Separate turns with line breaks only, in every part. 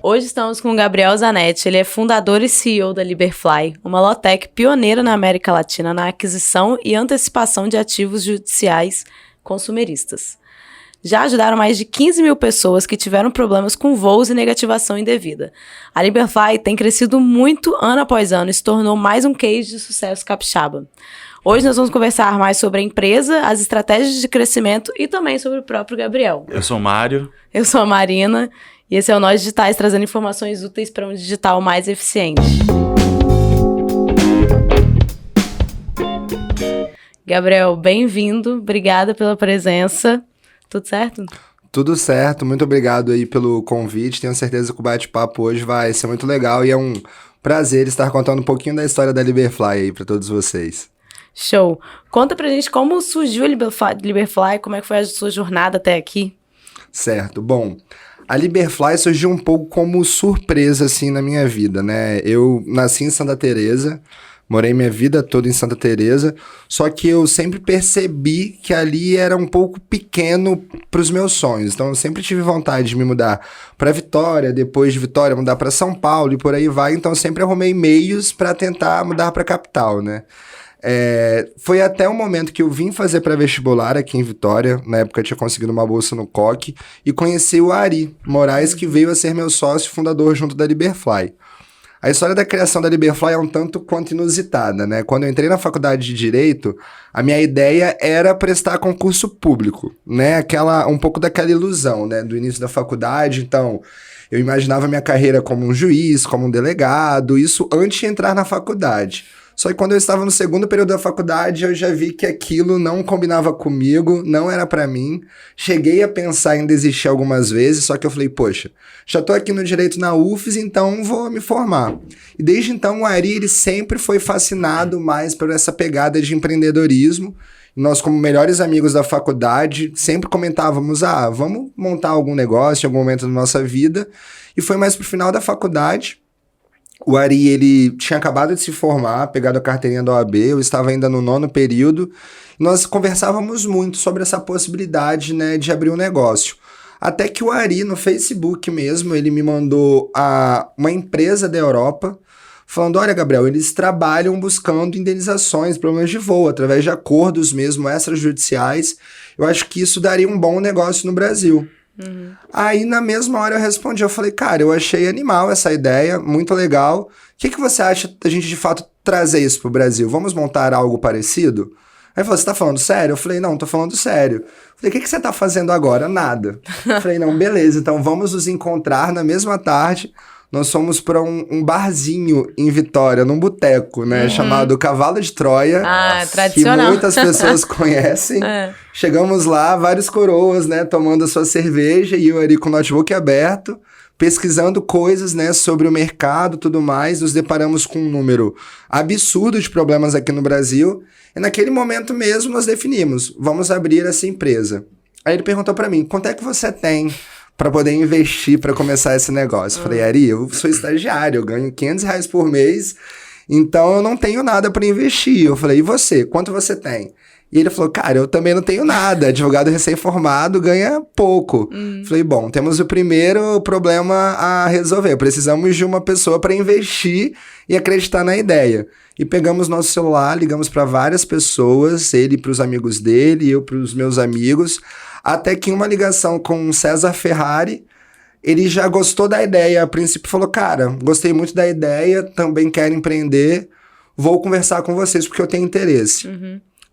Hoje estamos com o Gabriel Zanetti, ele é fundador e CEO da Liberfly, uma lawtech pioneira na América Latina na aquisição e antecipação de ativos judiciais consumeristas. Já ajudaram mais de 15 mil pessoas que tiveram problemas com voos e negativação indevida. A Liberfly tem crescido muito ano após ano e se tornou mais um case de sucesso capixaba. Hoje nós vamos conversar mais sobre a empresa, as estratégias de crescimento e também sobre o próprio Gabriel.
Eu sou o Mário.
Eu sou a Marina e esse é o Nós Digitais, trazendo informações úteis para um digital mais eficiente. Gabriel, bem-vindo, obrigada pela presença. Tudo certo?
Tudo certo, muito obrigado aí pelo convite. Tenho certeza que o bate-papo hoje vai ser muito legal e é um prazer estar contando um pouquinho da história da Liberfly aí para todos vocês.
Show! Conta pra gente como surgiu a Liberfly, como é que foi a sua jornada até aqui?
Certo, bom, a Liberfly surgiu um pouco como surpresa assim na minha vida, né? Eu nasci em Santa Teresa, morei minha vida toda em Santa Teresa, só que eu sempre percebi que ali era um pouco pequeno para os meus sonhos. Então eu sempre tive vontade de me mudar para Vitória, depois de Vitória mudar para São Paulo e por aí vai. Então eu sempre arrumei meios para tentar mudar para a capital, né? Foi até o momento que eu vim fazer pré-vestibular aqui em Vitória. Na época eu tinha conseguido uma bolsa no COC e conheci o Ari Moraes, que veio a ser meu sócio fundador junto da Liberfly. A história da criação da Liberfly é um tanto quanto inusitada, né? Quando eu entrei na faculdade de Direito, a minha ideia era prestar concurso público, né? Um pouco daquela ilusão, né? Do início da faculdade. Então, eu imaginava minha carreira como um juiz, como um delegado, isso antes de entrar na faculdade. Só que quando eu estava no segundo período da faculdade, eu já vi que aquilo não combinava comigo, não era pra mim. Cheguei a pensar em desistir algumas vezes, só que eu falei, poxa, já tô aqui no Direito na UFES, então vou me formar. E desde então o Ari, ele sempre foi fascinado mais por essa pegada de empreendedorismo. Nós, como melhores amigos da faculdade, sempre comentávamos, vamos montar algum negócio em algum momento da nossa vida. E foi mais pro final da faculdade. O Ari, ele tinha acabado de se formar, pegado a carteirinha da OAB, eu estava ainda no 9º período, e nós conversávamos muito sobre essa possibilidade, né, de abrir um negócio. Até que o Ari, no Facebook mesmo, ele me mandou uma empresa da Europa, falando, olha, Gabriel, eles trabalham buscando indenizações, problemas de voo, através de acordos mesmo extrajudiciais. Eu acho que isso daria um bom negócio no Brasil. Uhum. Aí na mesma hora eu respondi, eu falei, cara, eu achei animal essa ideia, muito legal. O que você acha da gente de fato trazer isso pro Brasil? Vamos montar algo parecido? Aí ele falou, você tá falando sério? Eu falei, não, tô falando sério. Eu falei, o que você tá fazendo agora? Nada. Eu falei, não, beleza, então vamos nos encontrar na mesma tarde. Nós fomos para um barzinho em Vitória, num boteco, né? Chamado Cavalo de Troia.
Tradicional.
Que muitas pessoas conhecem. Chegamos lá, vários coroas, né? Tomando a sua cerveja e eu ali com o notebook aberto, pesquisando coisas, né? Sobre o mercado e tudo mais. Nos deparamos com um número absurdo de problemas aqui no Brasil. E naquele momento mesmo nós definimos, vamos abrir essa empresa. Aí ele perguntou para mim, quanto é que você tem para poder investir para começar esse negócio? Eu falei, Ari, eu sou estagiário, eu ganho R$500 por mês, então eu não tenho nada para investir. Eu falei, e você? Quanto você tem? E ele falou, cara, eu também não tenho nada, advogado recém-formado ganha pouco. Falei, bom, temos o primeiro problema a resolver, precisamos de uma pessoa para investir e acreditar na ideia. E pegamos nosso celular, ligamos para várias pessoas, ele para os amigos dele, eu para os meus amigos, até que uma ligação com o César Ferrari, ele já gostou da ideia, a princípio falou, cara, gostei muito da ideia, também quero empreender, vou conversar com vocês porque eu tenho interesse.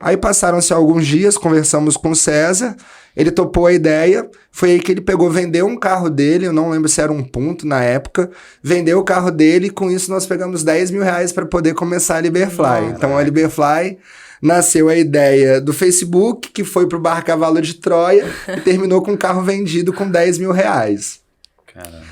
Aí passaram-se alguns dias, conversamos com o César, ele topou a ideia, foi aí que ele vendeu um carro dele, eu não lembro se era um Punto na época, vendeu o carro dele e com isso nós pegamos R$10 mil para poder começar a Liberfly. Então a Liberfly nasceu a ideia do Facebook, que foi pro Bar Cavalo de Troia e terminou com um carro vendido com R$10 mil.
Caraca.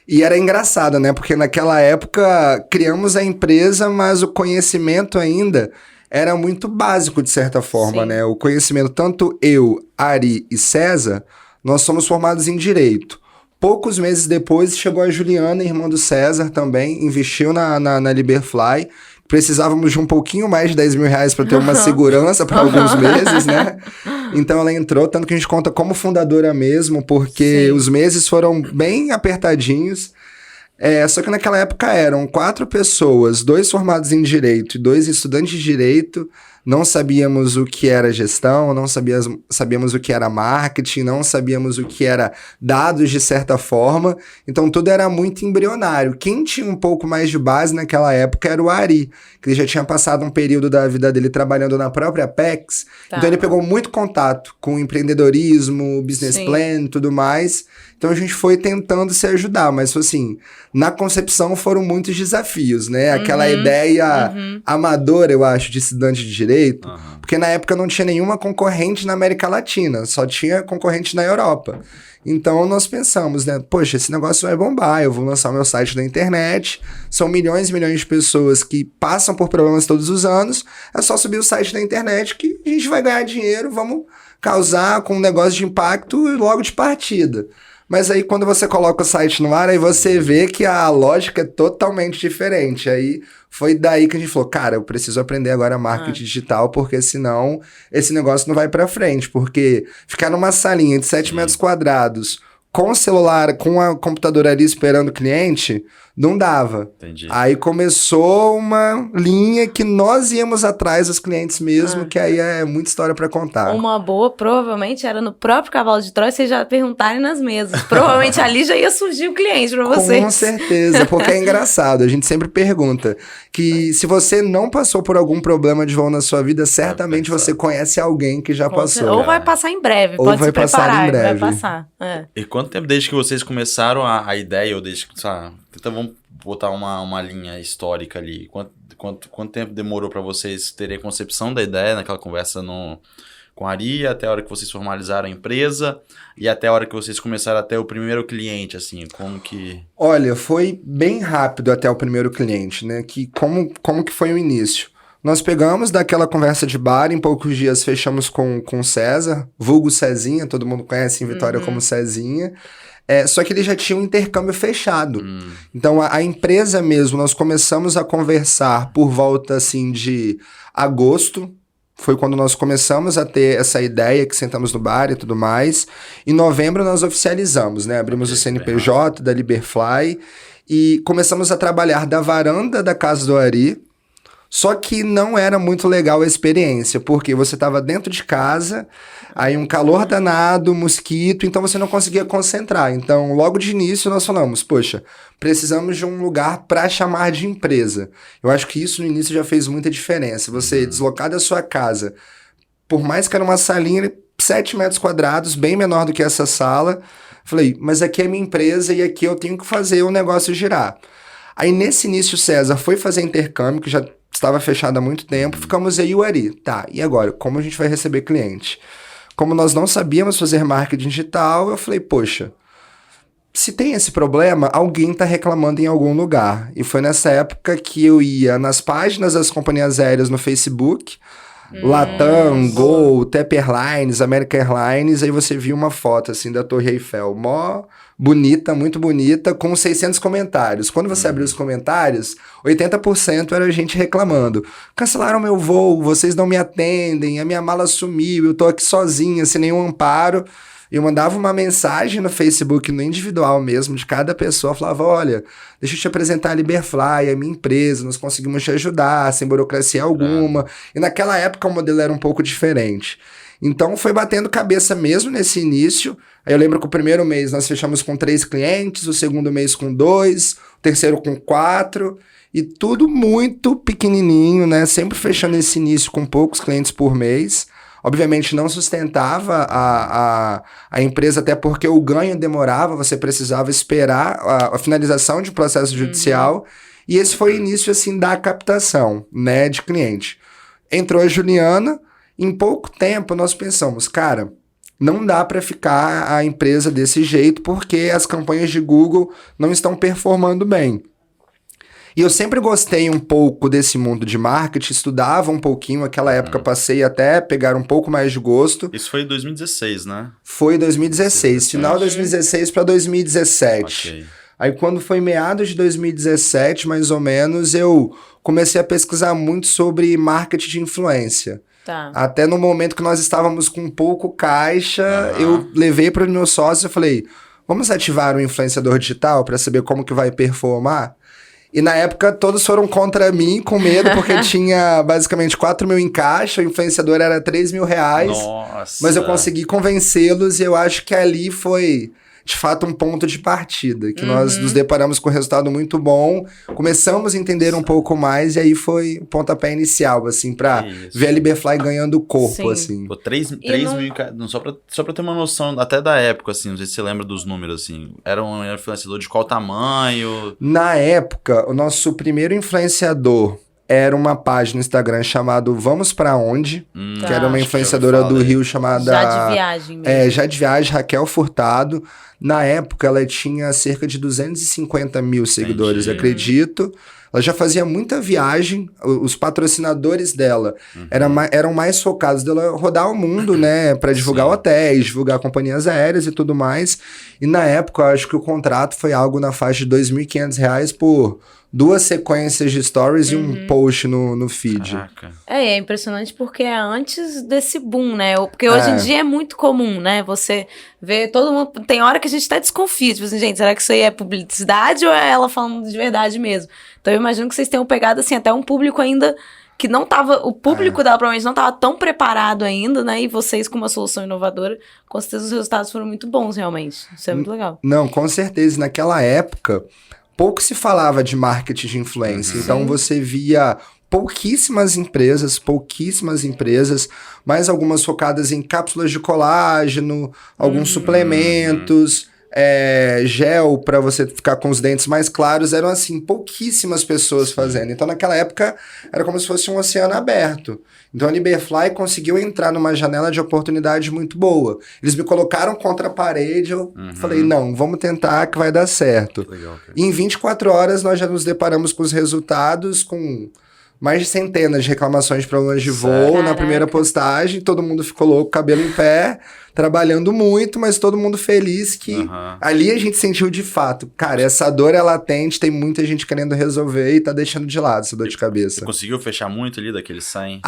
E era engraçado, né? Porque naquela época criamos a empresa, mas o conhecimento ainda era muito básico, de certa forma,
Sim.
né? O conhecimento, tanto eu, Ari e César, nós somos formados em Direito. Poucos meses depois chegou a Juliana, irmã do César também, investiu na Liberfly. Precisávamos de um pouquinho mais de R$10 mil para ter uma segurança para alguns meses, né? Então ela entrou, tanto que a gente conta como fundadora mesmo, porque
Sim.
os meses foram bem apertadinhos. Só que naquela época eram 4 pessoas, 2 formados em Direito e 2 estudantes de Direito. Não sabíamos o que era gestão, não sabíamos o que era marketing, não sabíamos o que era dados de certa forma. Então tudo era muito embrionário. Quem tinha um pouco mais de base naquela época era o Ari, que ele já tinha passado um período da vida dele trabalhando na própria Apex.
Tá.
Então ele pegou muito contato com empreendedorismo, business
Sim.
plan e tudo mais. Então a gente foi tentando se ajudar, mas assim, na concepção foram muitos desafios, né? Aquela ideia amadora, eu acho, de estudante de Direito, porque na época não tinha nenhuma concorrente na América Latina, só tinha concorrente na Europa. Então nós pensamos, né? Poxa, esse negócio vai bombar, eu vou lançar o meu site na internet, são milhões e milhões de pessoas que passam por problemas todos os anos, é só subir o site na internet que a gente vai ganhar dinheiro, vamos causar com um negócio de impacto logo de partida. Mas aí quando você coloca o site no ar, aí você vê que a lógica é totalmente diferente. Aí foi daí que a gente falou, cara, eu preciso aprender agora marketing digital, porque senão esse negócio não vai pra frente. Porque ficar numa salinha de 7 metros quadrados, com o celular, com a computadora ali esperando o cliente, não dava.
Entendi.
Aí começou uma linha que nós íamos atrás dos clientes mesmo, que aí é muita história pra contar.
Uma boa, provavelmente, era no próprio Cavalo de Troia, vocês já perguntarem nas mesas. Provavelmente ali já ia surgir o cliente pra vocês.
Com certeza, porque é engraçado. A gente sempre pergunta que se você não passou por algum problema de voo na sua vida, certamente você conhece alguém que já passou.
Ou vai passar em breve,
Ou
pode
vai
se preparar,
passar em breve.
vai passar. É.
E quanto tempo desde que vocês começaram a ideia, ou desde que, sabe, então vamos botar uma linha histórica ali, quanto tempo demorou para vocês terem a concepção da ideia naquela conversa com a Ari, até a hora que vocês formalizaram a empresa e até a hora que vocês começaram a ter o primeiro cliente, assim, como que...
Olha, foi bem rápido até o primeiro cliente, né? Como que foi o início? Nós pegamos daquela conversa de bar, em poucos dias fechamos com o César, vulgo Cezinha, todo mundo conhece em Vitória como Cezinha. Só que ele já tinha um intercâmbio fechado. Então, a empresa mesmo, nós começamos a conversar por volta, assim, de agosto. Foi quando nós começamos a ter essa ideia, que sentamos no bar e tudo mais. Em novembro, nós oficializamos, né? Abrimos o CNPJ da Liberfly e começamos a trabalhar da varanda da casa do Ari. Só que não era muito legal a experiência, porque você estava dentro de casa, aí um calor danado, mosquito, então você não conseguia concentrar. Então, logo de início, nós falamos, poxa, precisamos de um lugar para chamar de empresa. Eu acho que isso no início já fez muita diferença. Você deslocar da sua casa, por mais que era uma salinha, 7 metros quadrados, bem menor do que essa sala, falei, mas aqui é minha empresa e aqui eu tenho que fazer o negócio girar. Aí, nesse início, o César foi fazer intercâmbio, que já estava fechado há muito tempo, ficamos aí o Ari. Tá, e agora? Como a gente vai receber cliente? Como nós não sabíamos fazer marketing digital, eu falei, poxa, se tem esse problema, alguém está reclamando em algum lugar. E foi nessa época que eu ia nas páginas das companhias aéreas no Facebook, Latam, Gol, TAP Airlines, American Airlines, aí você viu uma foto assim da Torre Eiffel, mó bonita, muito bonita, com 600 comentários. Quando você abriu os comentários, 80% era gente reclamando. Cancelaram meu voo, vocês não me atendem, a minha mala sumiu, eu tô aqui sozinha, sem nenhum amparo. Eu mandava uma mensagem no Facebook, no individual mesmo, de cada pessoa, falava, olha, deixa eu te apresentar a Liberfly, a minha empresa, nós conseguimos te ajudar, sem burocracia alguma. E naquela época o modelo era um pouco diferente. Então foi batendo cabeça mesmo nesse início. Aí eu lembro que o primeiro mês nós fechamos com 3 clientes, o segundo mês com 2, o terceiro com 4, e tudo muito pequenininho, né? Sempre fechando esse início com poucos clientes por mês. Obviamente não sustentava a empresa, até porque o ganho demorava, você precisava esperar a finalização de um processo judicial. E esse foi o início assim, da captação, né, de cliente. Entrou a Juliana, em pouco tempo nós pensamos, cara, não dá para ficar a empresa desse jeito porque as campanhas de Google não estão performando bem. E eu sempre gostei um pouco desse mundo de marketing, estudava um pouquinho, naquela época passei até pegar um pouco mais de gosto.
Isso foi em 2016, né?
Foi em 2016, final de 2016 para 2017.
Ok.
Aí quando foi meados de 2017, mais ou menos, eu comecei a pesquisar muito sobre marketing de influência.
Tá.
Até no momento que nós estávamos com pouco caixa, eu levei para o meu sócio e falei, vamos ativar um influenciador digital para saber como que vai performar? E na época todos foram contra mim, com medo, porque tinha basicamente 4 mil em caixa, o influenciador era 3 mil reais.
Nossa.
Mas eu consegui convencê-los e eu acho que ali foi, de fato, um ponto de partida. Que nós nos deparamos com um resultado muito bom, começamos a entender um pouco mais e aí foi o pontapé inicial, assim, pra ver a Liberfly ganhando corpo,
Sim.
assim.
Pô, 3 mil, só pra ter uma noção, até da época, assim, não sei se você lembra dos números, assim, era um influenciador de qual tamanho?
Na época, o nosso primeiro influenciador era uma página no Instagram chamada Vamos Pra Onde, que era uma
acho que
influenciadora do Rio chamada...
Já de viagem mesmo.
Já de viagem, Raquel Furtado. Na época, ela tinha cerca de 250 mil seguidores,
Entendi.
acredito. Ela já fazia muita viagem, os patrocinadores dela eram mais focados dela rodar o mundo, né, para divulgar hotéis, divulgar companhias aéreas e tudo mais. E na época, eu acho que o contrato foi algo na faixa de R$ 2.500 por 2 sequências de stories e um post no feed.
Caraca.
É impressionante porque é antes desse boom, né? Porque hoje em dia é muito comum, né? Você vê todo mundo... Tem hora que a gente até desconfia. Tipo assim, gente, será que isso aí é publicidade ou é ela falando de verdade mesmo? Então eu imagino que vocês tenham pegado, assim, até um público ainda que não tava... O público dela provavelmente não tava tão preparado ainda, né? E vocês, com uma solução inovadora, com certeza os resultados foram muito bons, realmente. Isso é muito legal.
Não, com certeza. Naquela época, pouco se falava de marketing de influência. Então você via pouquíssimas empresas, mais algumas focadas em cápsulas de colágeno, alguns suplementos, gel para você ficar com os dentes mais claros. Eram assim, pouquíssimas pessoas fazendo. Então naquela época era como se fosse um oceano aberto. Então a Liberfly conseguiu entrar numa janela de oportunidade muito boa. Eles me colocaram contra a parede, eu falei, não, vamos tentar que vai dar certo.
Legal, cara.
E em 24 horas nós já nos deparamos com os resultados, com mais de centenas de reclamações de problemas de voo na
Caraca.
primeira postagem. Todo mundo ficou louco, cabelo em pé, trabalhando muito, mas todo mundo feliz que ali a gente sentiu de fato. Cara, essa dor é latente, tem muita gente querendo resolver e tá deixando de lado essa dor de cabeça.
Você conseguiu fechar muito ali daqueles 100?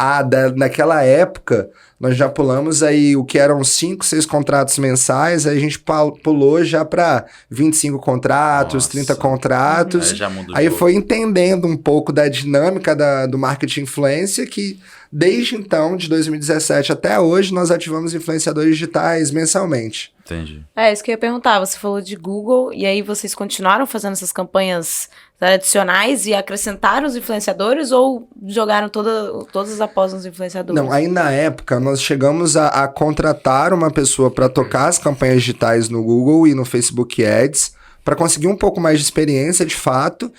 Naquela época, nós já pulamos aí o que eram 5, 6 contratos mensais, aí a gente pulou já para 25 contratos,
Nossa.
30 contratos.
Aí já muda o
Aí
jogo.
foi entendendo um pouco da dinâmica do marketing influência, que desde então, de 2017 até hoje, nós ativamos influenciadores digitais mensalmente.
Entendi.
É, isso que eu ia perguntar. Você falou de Google, e aí vocês continuaram fazendo essas campanhas tradicionais e acrescentaram os influenciadores ou jogaram todas as apostas nos influenciadores?
Não, aí na época nós chegamos a contratar uma pessoa para tocar as campanhas digitais no Google e no Facebook Ads, para conseguir um pouco mais de experiência de fato.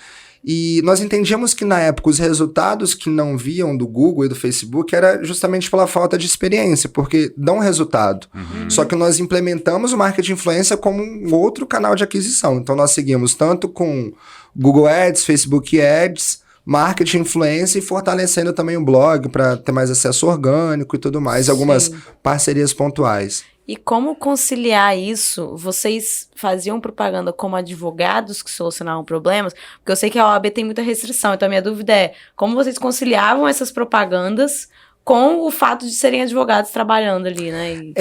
E nós entendíamos que na época os resultados que não viam do Google e do Facebook era justamente pela falta de experiência, porque dão resultado. Só que nós implementamos o marketing influência como um outro canal de aquisição. Então nós seguimos tanto com Google Ads, Facebook Ads, marketing influência e fortalecendo também o blog para ter mais acesso orgânico e tudo mais, algumas parcerias pontuais.
E como conciliar isso? Vocês faziam propaganda como advogados que solucionavam problemas? Porque eu sei que a OAB tem muita restrição, então a minha dúvida é como vocês conciliavam essas propagandas com o fato de serem advogados trabalhando ali, né?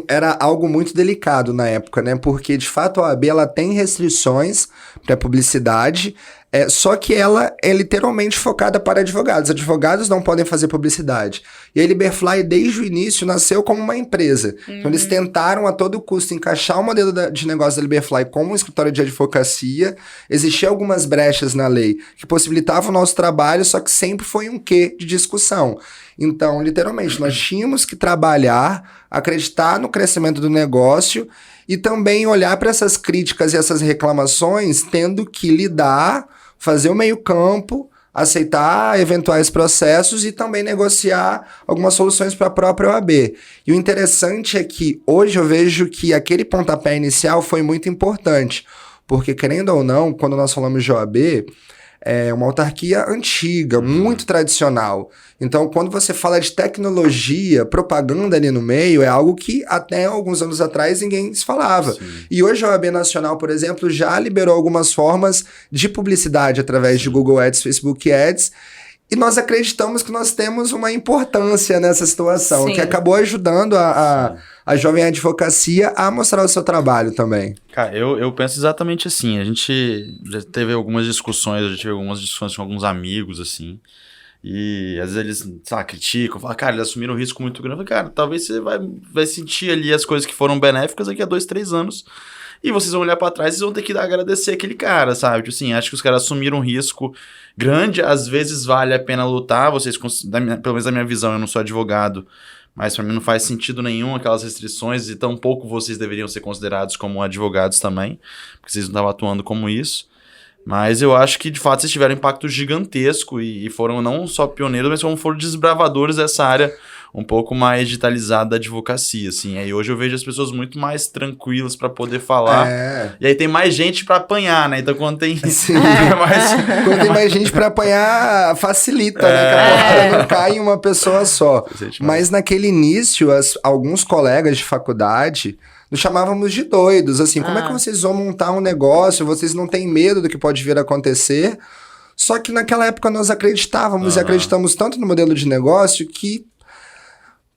Era algo muito delicado na época, né? Porque, de fato, a OAB ela tem restrições para publicidade, só que ela é literalmente focada para advogados. Advogados não podem fazer publicidade. E a Liberfly, desde o início, nasceu como uma empresa. Então, eles tentaram a todo custo encaixar o modelo de negócio da Liberfly como um escritório de advocacia. Existiam algumas brechas na lei que possibilitavam o nosso trabalho, só que sempre foi um quê de discussão. Então, literalmente, nós tínhamos que trabalhar, acreditar no crescimento do negócio e também olhar para essas críticas e essas reclamações, tendo que lidar, fazer o meio-campo, aceitar eventuais processos e também negociar algumas soluções para a própria OAB. E o interessante é que hoje eu vejo que aquele pontapé inicial foi muito importante, porque, querendo ou não, quando nós falamos de OAB, é uma autarquia antiga, muito tradicional. Então, quando você fala de tecnologia, propaganda ali no meio, é algo que até alguns anos atrás ninguém se falava. Sim. E hoje a OAB Nacional, por exemplo, já liberou algumas formas de publicidade através de Google Ads, Facebook Ads, e nós acreditamos que nós temos uma importância nessa situação, que acabou ajudando a a jovem advocacia a mostrar o seu trabalho também?
Cara, eu penso exatamente assim. A gente já teve algumas discussões, eu já tive algumas discussões com alguns amigos, assim. E às vezes eles, sabe, criticam, falam, cara, eles assumiram um risco muito grande. Eu falei, cara, talvez você vai sentir ali as coisas que foram benéficas daqui a 2, 3 anos. E vocês vão olhar pra trás e vão ter que agradecer aquele cara, sabe? Tipo assim, acho que os caras assumiram um risco grande. Às vezes vale a pena lutar. Vocês, pelo menos na minha visão, eu não sou advogado. Mas pra mim não faz sentido nenhum aquelas restrições e tampouco vocês deveriam ser considerados como advogados também, porque vocês não estavam atuando como isso. Mas eu acho que, de fato, vocês tiveram um impacto gigantesco e foram não só pioneiros, mas como foram desbravadores dessa área um pouco mais digitalizada da advocacia, assim. Aí hoje eu vejo as pessoas muito mais tranquilas para poder falar. E aí tem mais gente para apanhar, né? Então quando tem...
Sim. Quando tem mais gente para apanhar, facilita, né? Que a porta não cai em uma pessoa só. Mas naquele início, alguns colegas de faculdade... nos chamávamos de doidos, assim, como é que vocês vão montar um negócio, vocês não têm medo do que pode vir a acontecer? Só que naquela época nós acreditávamos e acreditamos tanto no modelo de negócio que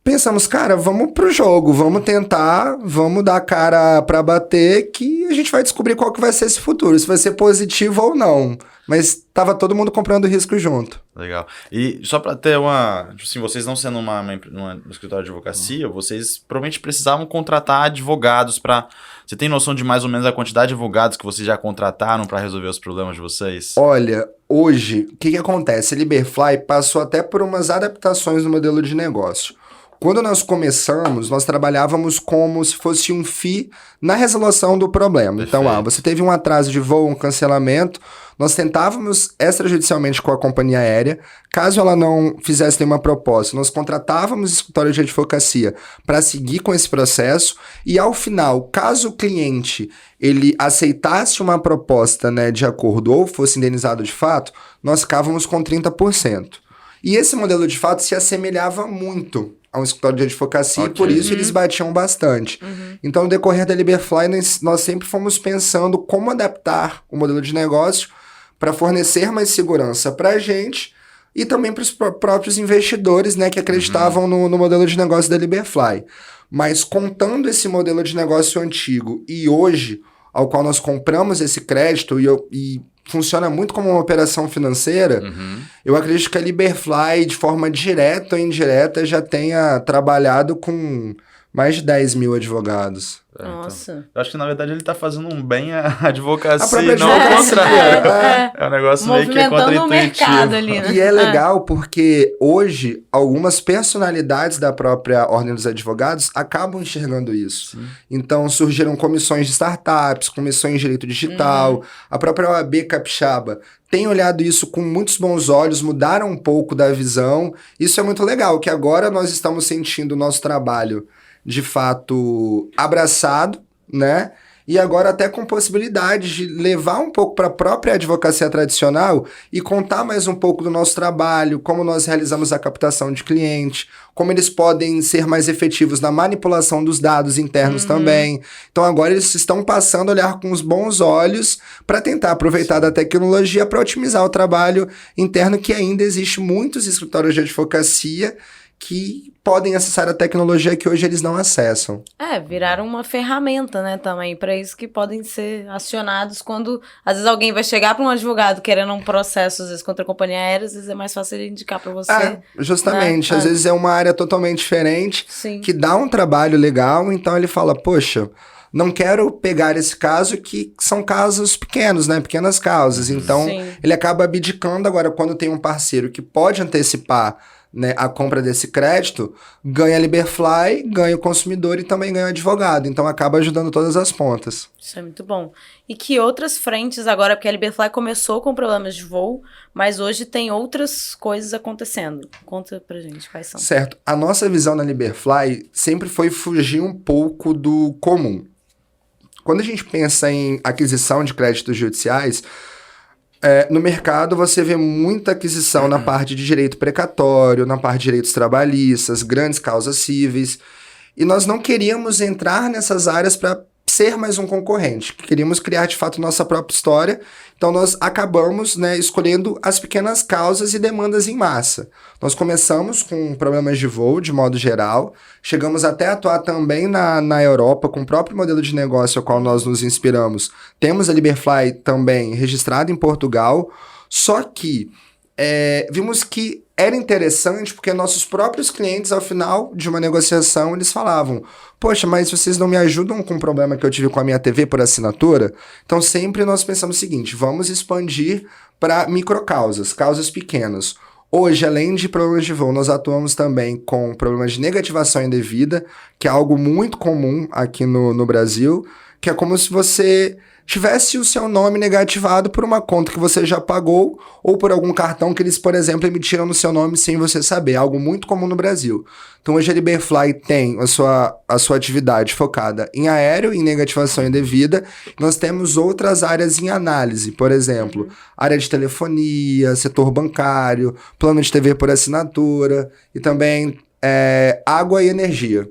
pensamos, cara, vamos pro jogo, vamos tentar, vamos dar a cara pra bater que a gente vai descobrir qual que vai ser esse futuro, se vai ser positivo ou não. Mas tava todo mundo comprando risco junto.
Legal. E só pra ter uma... Tipo assim, vocês não sendo um escritório de advocacia, vocês provavelmente precisavam contratar advogados pra... Você tem noção de mais ou menos a quantidade de advogados que vocês já contrataram pra resolver os problemas de vocês?
Olha, hoje, o que acontece? A Liberfly passou até por umas adaptações no modelo de negócio. Quando nós começamos, nós trabalhávamos como se fosse um FII na resolução do problema. Perfeito. Então, você teve um atraso de voo, um cancelamento, nós tentávamos extrajudicialmente com a companhia aérea, caso ela não fizesse nenhuma proposta, nós contratávamos o escritório de advocacia para seguir com esse processo e ao final, caso o cliente ele aceitasse uma proposta, né, de acordo ou fosse indenizado de fato, nós ficávamos com 30%. E esse modelo de fato se assemelhava muito a um escritório de advocacia e por isso eles batiam bastante. Então, no decorrer da Liberfly, nós sempre fomos pensando como adaptar o modelo de negócio para fornecer mais segurança para a gente e também para os próprios investidores, né, que acreditavam no modelo de negócio da Liberfly. Mas contando esse modelo de negócio antigo e hoje, ao qual nós compramos esse crédito e funciona muito como uma operação financeira, eu acredito que a Liberfly, de forma direta ou indireta, já tenha trabalhado com mais de 10 mil advogados.
Nossa.
Então, eu acho que, na verdade, ele tá fazendo um bem à advocacia
e
não ao contrário. É um negócio meio que é contra-intuitivo.
Ali, né?
E é legal porque hoje algumas personalidades da própria Ordem dos Advogados acabam enxergando isso. Sim. Então surgiram comissões de startups, comissões de direito digital, a própria OAB Capixaba tem olhado isso com muitos bons olhos, mudaram um pouco da visão. Isso é muito legal, que agora nós estamos sentindo o nosso trabalho de fato abraçado, né? E agora até com possibilidade de levar um pouco para a própria advocacia tradicional e contar mais um pouco do nosso trabalho, como nós realizamos a captação de cliente, como eles podem ser mais efetivos na manipulação dos dados internos também. Então agora eles estão passando a olhar com os bons olhos para tentar aproveitar da tecnologia para otimizar o trabalho interno, que ainda existe muitos escritórios de advocacia que podem acessar a tecnologia que hoje eles não acessam.
Viraram uma ferramenta, né, também, para isso que podem ser acionados quando, às vezes, alguém vai chegar para um advogado querendo um processo, às vezes, contra a companhia aérea, às vezes é mais fácil ele indicar para você.
Justamente,
né?
Às vezes é uma área totalmente diferente,
Sim.
que dá um trabalho legal, então ele fala, poxa, não quero pegar esse caso que são casos pequenos, né, pequenas causas, então ele acaba abdicando. Agora, quando tem um parceiro que pode antecipar, né, a compra desse crédito, ganha a Liberfly, ganha o consumidor e também ganha o advogado. Então acaba ajudando todas as pontas.
Isso é muito bom. E que outras frentes agora, porque a Liberfly começou com problemas de voo, mas hoje tem outras coisas acontecendo. Conta pra gente quais são.
Certo. A nossa visão na Liberfly sempre foi fugir um pouco do comum. Quando a gente pensa em aquisição de créditos judiciais, no mercado você vê muita aquisição na parte de direito precatório, na parte de direitos trabalhistas, grandes causas cíveis, e nós não queríamos entrar nessas áreas para ser mais um concorrente. Queríamos criar, de fato, nossa própria história. Então, nós acabamos, né, escolhendo as pequenas causas e demandas em massa. Nós começamos com problemas de voo, de modo geral. Chegamos até a atuar também na Europa, com o próprio modelo de negócio ao qual nós nos inspiramos. Temos a Liberfly também registrada em Portugal. Só que vimos que era interessante porque nossos próprios clientes, ao final de uma negociação, eles falavam: poxa, mas vocês não me ajudam com o problema que eu tive com a minha TV por assinatura? Então sempre nós pensamos o seguinte: vamos expandir para microcausas, causas pequenas. Hoje, além de problemas de voo, nós atuamos também com problemas de negativação indevida, que é algo muito comum aqui no Brasil, que é como se você tivesse o seu nome negativado por uma conta que você já pagou ou por algum cartão que eles, por exemplo, emitiram no seu nome sem você saber. Algo muito comum no Brasil. Então, hoje a Liberfly tem a sua atividade focada em aéreo, em negativação indevida. Nós temos outras áreas em análise, por exemplo, área de telefonia, setor bancário, plano de TV por assinatura e também água e energia.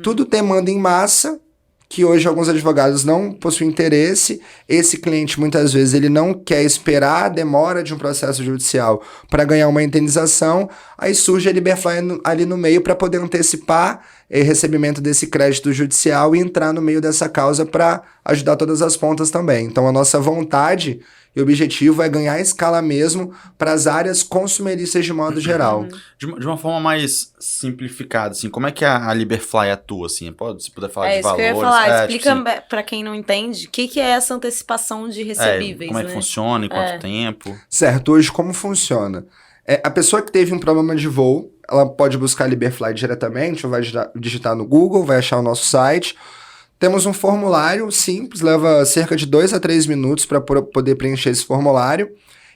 Tudo demanda em massa, que hoje alguns advogados não possuem interesse. Esse cliente, muitas vezes, ele não quer esperar a demora de um processo judicial para ganhar uma indenização. Aí surge a Liberfly ali no meio para poder antecipar o recebimento desse crédito judicial e entrar no meio dessa causa para ajudar todas as pontas também. Então, a nossa vontade e objetivo é ganhar escala mesmo para as áreas consumeristas de modo geral.
De uma forma mais simplificada, assim, como é que a Liberfly atua, assim? Se puder falar de valores.
É isso que eu ia falar. Explica para quem não entende, o que é essa antecipação de recebíveis,
como é que funciona, em quanto tempo?
Certo, hoje como funciona? A pessoa que teve um problema de voo, ela pode buscar a Liberfly diretamente, ou vai digitar no Google, vai achar o nosso site. Temos um formulário simples, leva cerca de 2 a 3 minutos para poder preencher esse formulário,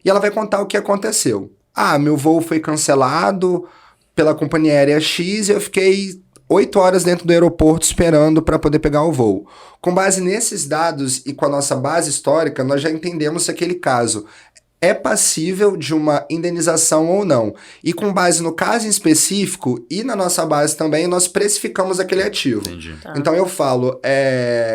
e ela vai contar o que aconteceu. Meu voo foi cancelado pela companhia aérea X e eu fiquei 8 horas dentro do aeroporto esperando para poder pegar o voo. Com base nesses dados e com a nossa base histórica, nós já entendemos se aquele caso é passível de uma indenização ou não. E com base no caso em específico e na nossa base também, nós precificamos aquele ativo.
Entendi.
Tá.
Então eu falo,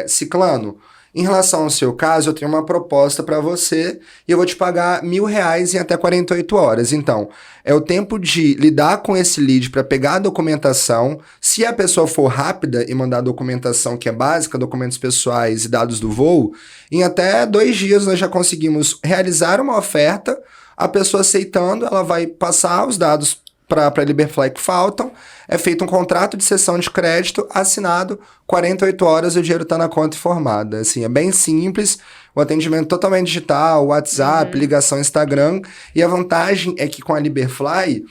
Ciclano, em relação ao seu caso, eu tenho uma proposta para você e eu vou te pagar R$1.000 em até 48 horas. Então, é o tempo de lidar com esse lead para pegar a documentação. Se a pessoa for rápida e mandar a documentação que é básica, documentos pessoais e dados do voo, em até 2 dias nós já conseguimos realizar uma oferta. A pessoa aceitando, ela vai passar os dados para a Liberfly que faltam, é feito um contrato de cessão de crédito, assinado, 48 horas e o dinheiro está na conta informada. Assim, é bem simples, o atendimento totalmente digital, WhatsApp, ligação Instagram, e a vantagem é que com a Liberfly,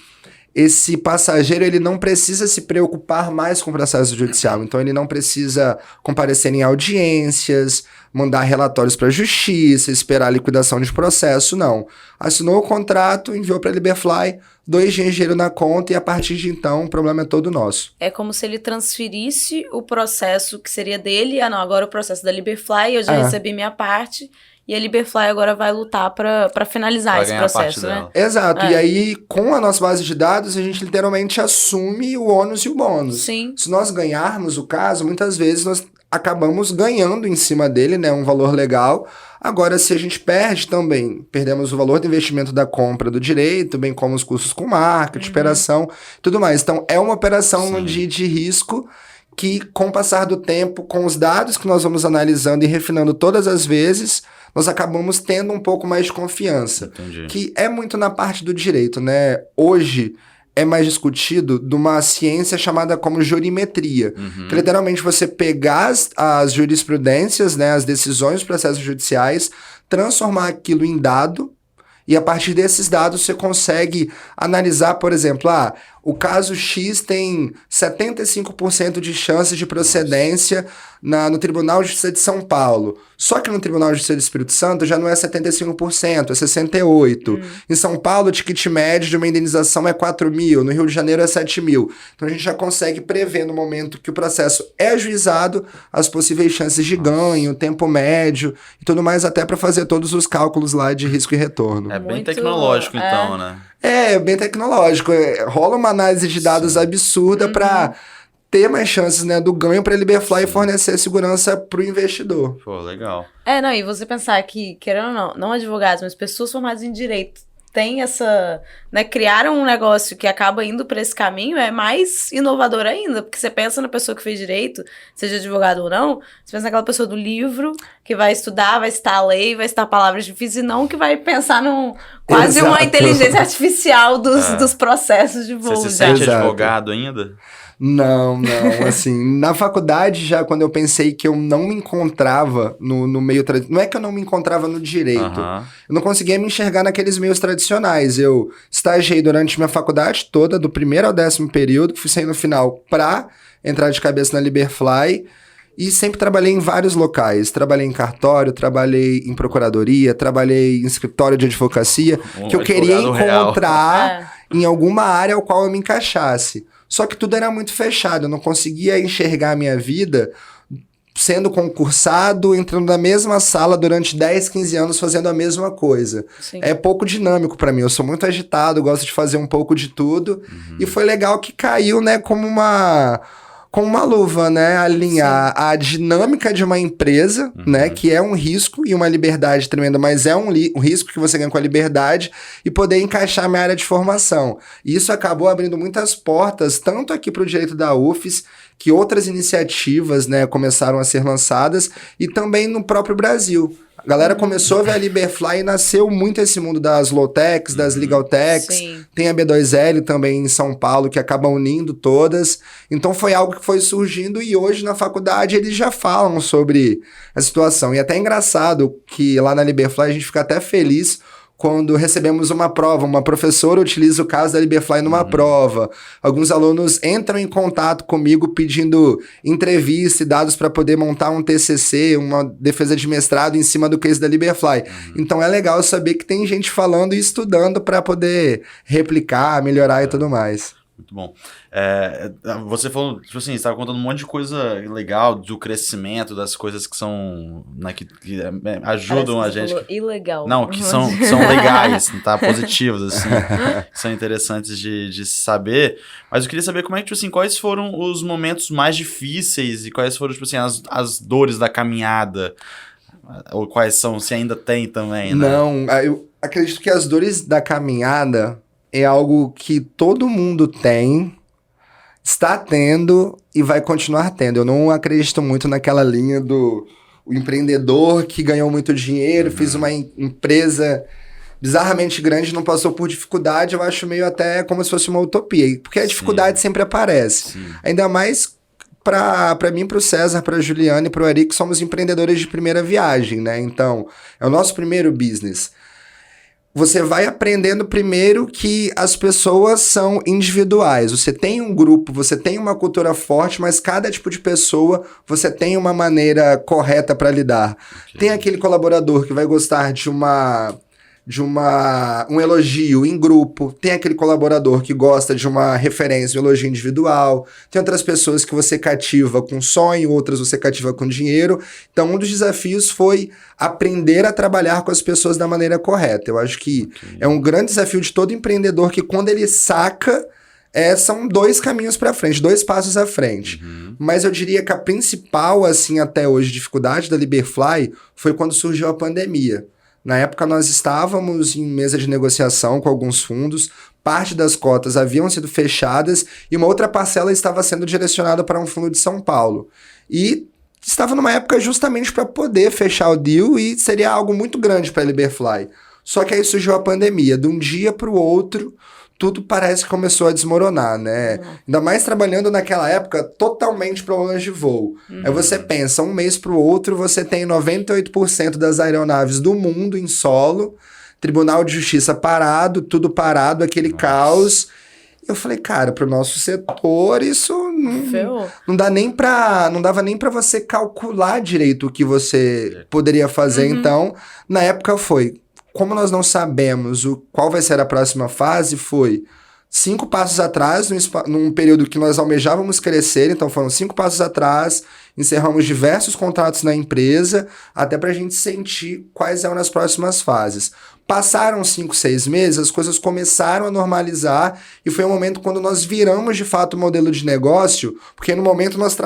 esse passageiro ele não precisa se preocupar mais com o processo judicial, então ele não precisa comparecer em audiências, mandar relatórios para a justiça, esperar a liquidação de processo, não. Assinou o contrato, enviou para a Liberfly, 2 dias de dinheiro na conta e a partir de então o problema é todo nosso.
É como se ele transferisse o processo que seria dele, agora o processo da Liberfly, eu já recebi minha parte, e a Liberfly agora vai lutar para finalizar esse processo, né?
Exato, e aí com a nossa base de dados a gente literalmente assume o ônus e o bônus.
Sim.
Se nós ganharmos o caso, muitas vezes nós acabamos ganhando em cima dele, né, um valor legal. Agora, se a gente perde também, perdemos o valor do investimento da compra do direito, bem como os custos com marketing, operação, tudo mais. Então, é uma operação de risco que, com o passar do tempo, com os dados que nós vamos analisando e refinando todas as vezes, nós acabamos tendo um pouco mais de confiança.
Entendi.
Que é muito na parte do direito, né? Hoje é mais discutido de uma ciência chamada como jurimetria. Que literalmente você pegar as jurisprudências, né, as decisões dos processos judiciais, transformar aquilo em dado, e a partir desses dados você consegue analisar, por exemplo, o caso X tem 75% de chances de procedência no Tribunal de Justiça de São Paulo. Só que no Tribunal de Justiça do Espírito Santo já não é 75%, é 68%. Em São Paulo, o ticket médio de uma indenização é 4.000, no Rio de Janeiro é 7.000. Então a gente já consegue prever no momento que o processo é ajuizado as possíveis chances de ganho, tempo médio e tudo mais, até para fazer todos os cálculos lá de risco e retorno.
É bem tecnológico, então, né?
É bem tecnológico. Rola uma análise de dados absurda para ter mais chances, né, do ganho para a Liberfly fornecer segurança para o investidor.
Pô, legal.
Não, e você pensar que, querendo ou não advogados, mas pessoas formadas em direito têm essa, né, criaram um negócio que acaba indo para esse caminho, é mais inovador ainda, porque você pensa na pessoa que fez direito, seja advogado ou não, você pensa naquela pessoa do livro, que vai estudar, vai citar a lei, vai citar palavras difíceis, e não que vai pensar num quase uma inteligência artificial dos processos de voo.
Você se sente advogado ainda?
Não, assim, na faculdade já, quando eu pensei que eu não me encontrava no meio tradicional, não é que eu não me encontrava no direito, eu não conseguia me enxergar naqueles meios tradicionais, eu estagiei durante minha faculdade toda, do primeiro ao 10º período, fui sair no final pra entrar de cabeça na Liberfly, e sempre trabalhei em vários locais, trabalhei em cartório, trabalhei em procuradoria, trabalhei em escritório de advocacia, que eu queria encontrar em alguma área ao qual eu me encaixasse. Só que tudo era muito fechado, eu não conseguia enxergar a minha vida sendo concursado, entrando na mesma sala durante 10, 15 anos fazendo a mesma coisa.
Sim.
É pouco dinâmico pra mim, eu sou muito agitado, gosto de fazer um pouco de tudo, e foi legal que caiu, né, como uma luva, né, alinhar a dinâmica de uma empresa, né, que é um risco e uma liberdade tremenda, mas é um risco que você ganha com a liberdade e poder encaixar a minha área de formação. E isso acabou abrindo muitas portas, tanto aqui para o direito da UFES, que outras iniciativas, né, começaram a ser lançadas, e também no próprio Brasil. A galera começou a ver a Liberfly e nasceu muito esse mundo das low-techs, das legal-techs. Tem a B2L também em São Paulo, que acaba unindo todas. Então foi algo que foi surgindo e hoje na faculdade eles já falam sobre a situação. E é até engraçado que lá na Liberfly a gente fica até feliz quando recebemos uma prova, uma professora utiliza o caso da Liberfly numa prova. Alguns alunos entram em contato comigo pedindo entrevista e dados para poder montar um TCC, uma defesa de mestrado em cima do case da Liberfly. Então é legal saber que tem gente falando e estudando para poder replicar, melhorar e tudo mais.
Muito bom. Você falou, tipo assim, você estava contando um monte de coisa legal do crescimento, das coisas que são, né, que ajudam a gente.
Ilegal.
Não, que são legais, tá? Positivos, assim, que são interessantes de saber. Mas eu queria saber como é que, tipo assim, quais foram os momentos mais difíceis e quais foram, tipo assim, as dores da caminhada, ou quais são, se ainda tem também, né?
Não, eu acredito que as dores da caminhada é algo que todo mundo tem, está tendo e vai continuar tendo. Eu não acredito muito naquela linha do o empreendedor que ganhou muito dinheiro, fez uma empresa bizarramente grande, não passou por dificuldade. Eu acho meio até como se fosse uma utopia, porque a dificuldade sempre aparece. Sim. Ainda mais para mim, para o César, para a Juliana e para o Ari, que somos empreendedores de primeira viagem, né? Então, é o nosso primeiro business. Você vai aprendendo primeiro que as pessoas são individuais. Você tem um grupo, você tem uma cultura forte, mas cada tipo de pessoa você tem uma maneira correta para lidar. Okay. Tem aquele colaborador que vai gostar de um elogio em grupo, tem aquele colaborador que gosta de uma referência, um elogio individual, tem outras pessoas que você cativa com sonho, outras você cativa com dinheiro. Então, um dos desafios foi aprender a trabalhar com as pessoas da maneira correta. Eu acho que é um grande desafio de todo empreendedor que quando ele saca, são 2 caminhos para frente, 2 passos à frente. Mas eu diria que a principal, assim, até hoje, dificuldade da Liberfly foi quando surgiu a pandemia. Na época, nós estávamos em mesa de negociação com alguns fundos, parte das cotas haviam sido fechadas e uma outra parcela estava sendo direcionada para um fundo de São Paulo. E estava numa época justamente para poder fechar o deal e seria algo muito grande para a Liberfly. Só que aí surgiu a pandemia. De um dia para o outro, tudo parece que começou a desmoronar, né? Ainda mais trabalhando naquela época totalmente problemas de voo. Aí você pensa, um mês pro outro, você tem 98% das aeronaves do mundo em solo, Tribunal de Justiça parado, tudo parado, aquele caos. Eu falei, cara, pro nosso setor, isso não dava nem pra você calcular direito o que você poderia fazer. Então, na época foi... Como nós não sabemos qual vai ser a próxima fase, foi 5 passos atrás, num período que nós almejávamos crescer, então foram 5 passos atrás encerramos diversos contratos na empresa, até para a gente sentir quais eram as próximas fases. Passaram 5, 6 meses, as coisas começaram a normalizar e foi um momento quando nós viramos de fato o modelo de negócio, porque no momento nós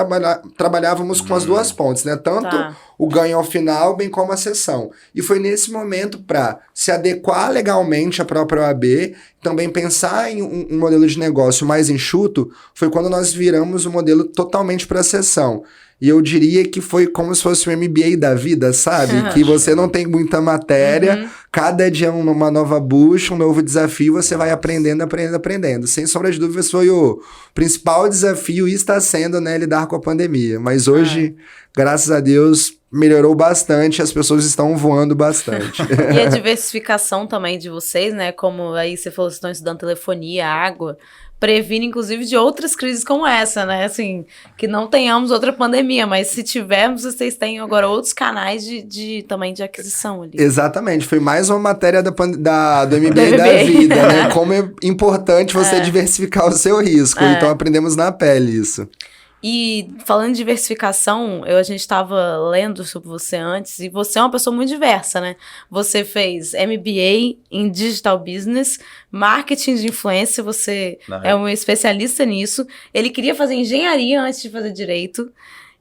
trabalhávamos com as duas pontes, né? Tanto o ganho ao final, bem como a cessão. E foi nesse momento para se adequar legalmente à própria OAB, também pensar em um modelo de negócio mais enxuto, foi quando nós viramos o modelo totalmente para a cessão. E eu diria que foi como se fosse um MBA da vida, sabe? Que você não tem muita matéria, cada dia uma nova bucha, um novo desafio, você vai aprendendo. Sem sombra de dúvidas, foi o principal desafio e está sendo, né, lidar com a pandemia. Mas hoje, graças a Deus, melhorou bastante, as pessoas estão voando bastante.
E a diversificação também de vocês, né? Como aí você falou, vocês estão estudando telefonia, água, previne, inclusive, de outras crises como essa, né? Assim, que não tenhamos outra pandemia, mas se tivermos, vocês têm agora outros canais também de aquisição ali.
Exatamente, foi mais uma matéria do MBA da vida, né? Como é importante você diversificar o seu risco. Então, aprendemos na pele isso.
E falando de diversificação, a gente estava lendo sobre você antes, e você é uma pessoa muito diversa, né? Você fez MBA em Digital Business, Marketing de Influência, você é um especialista nisso. Ele queria fazer engenharia antes de fazer direito.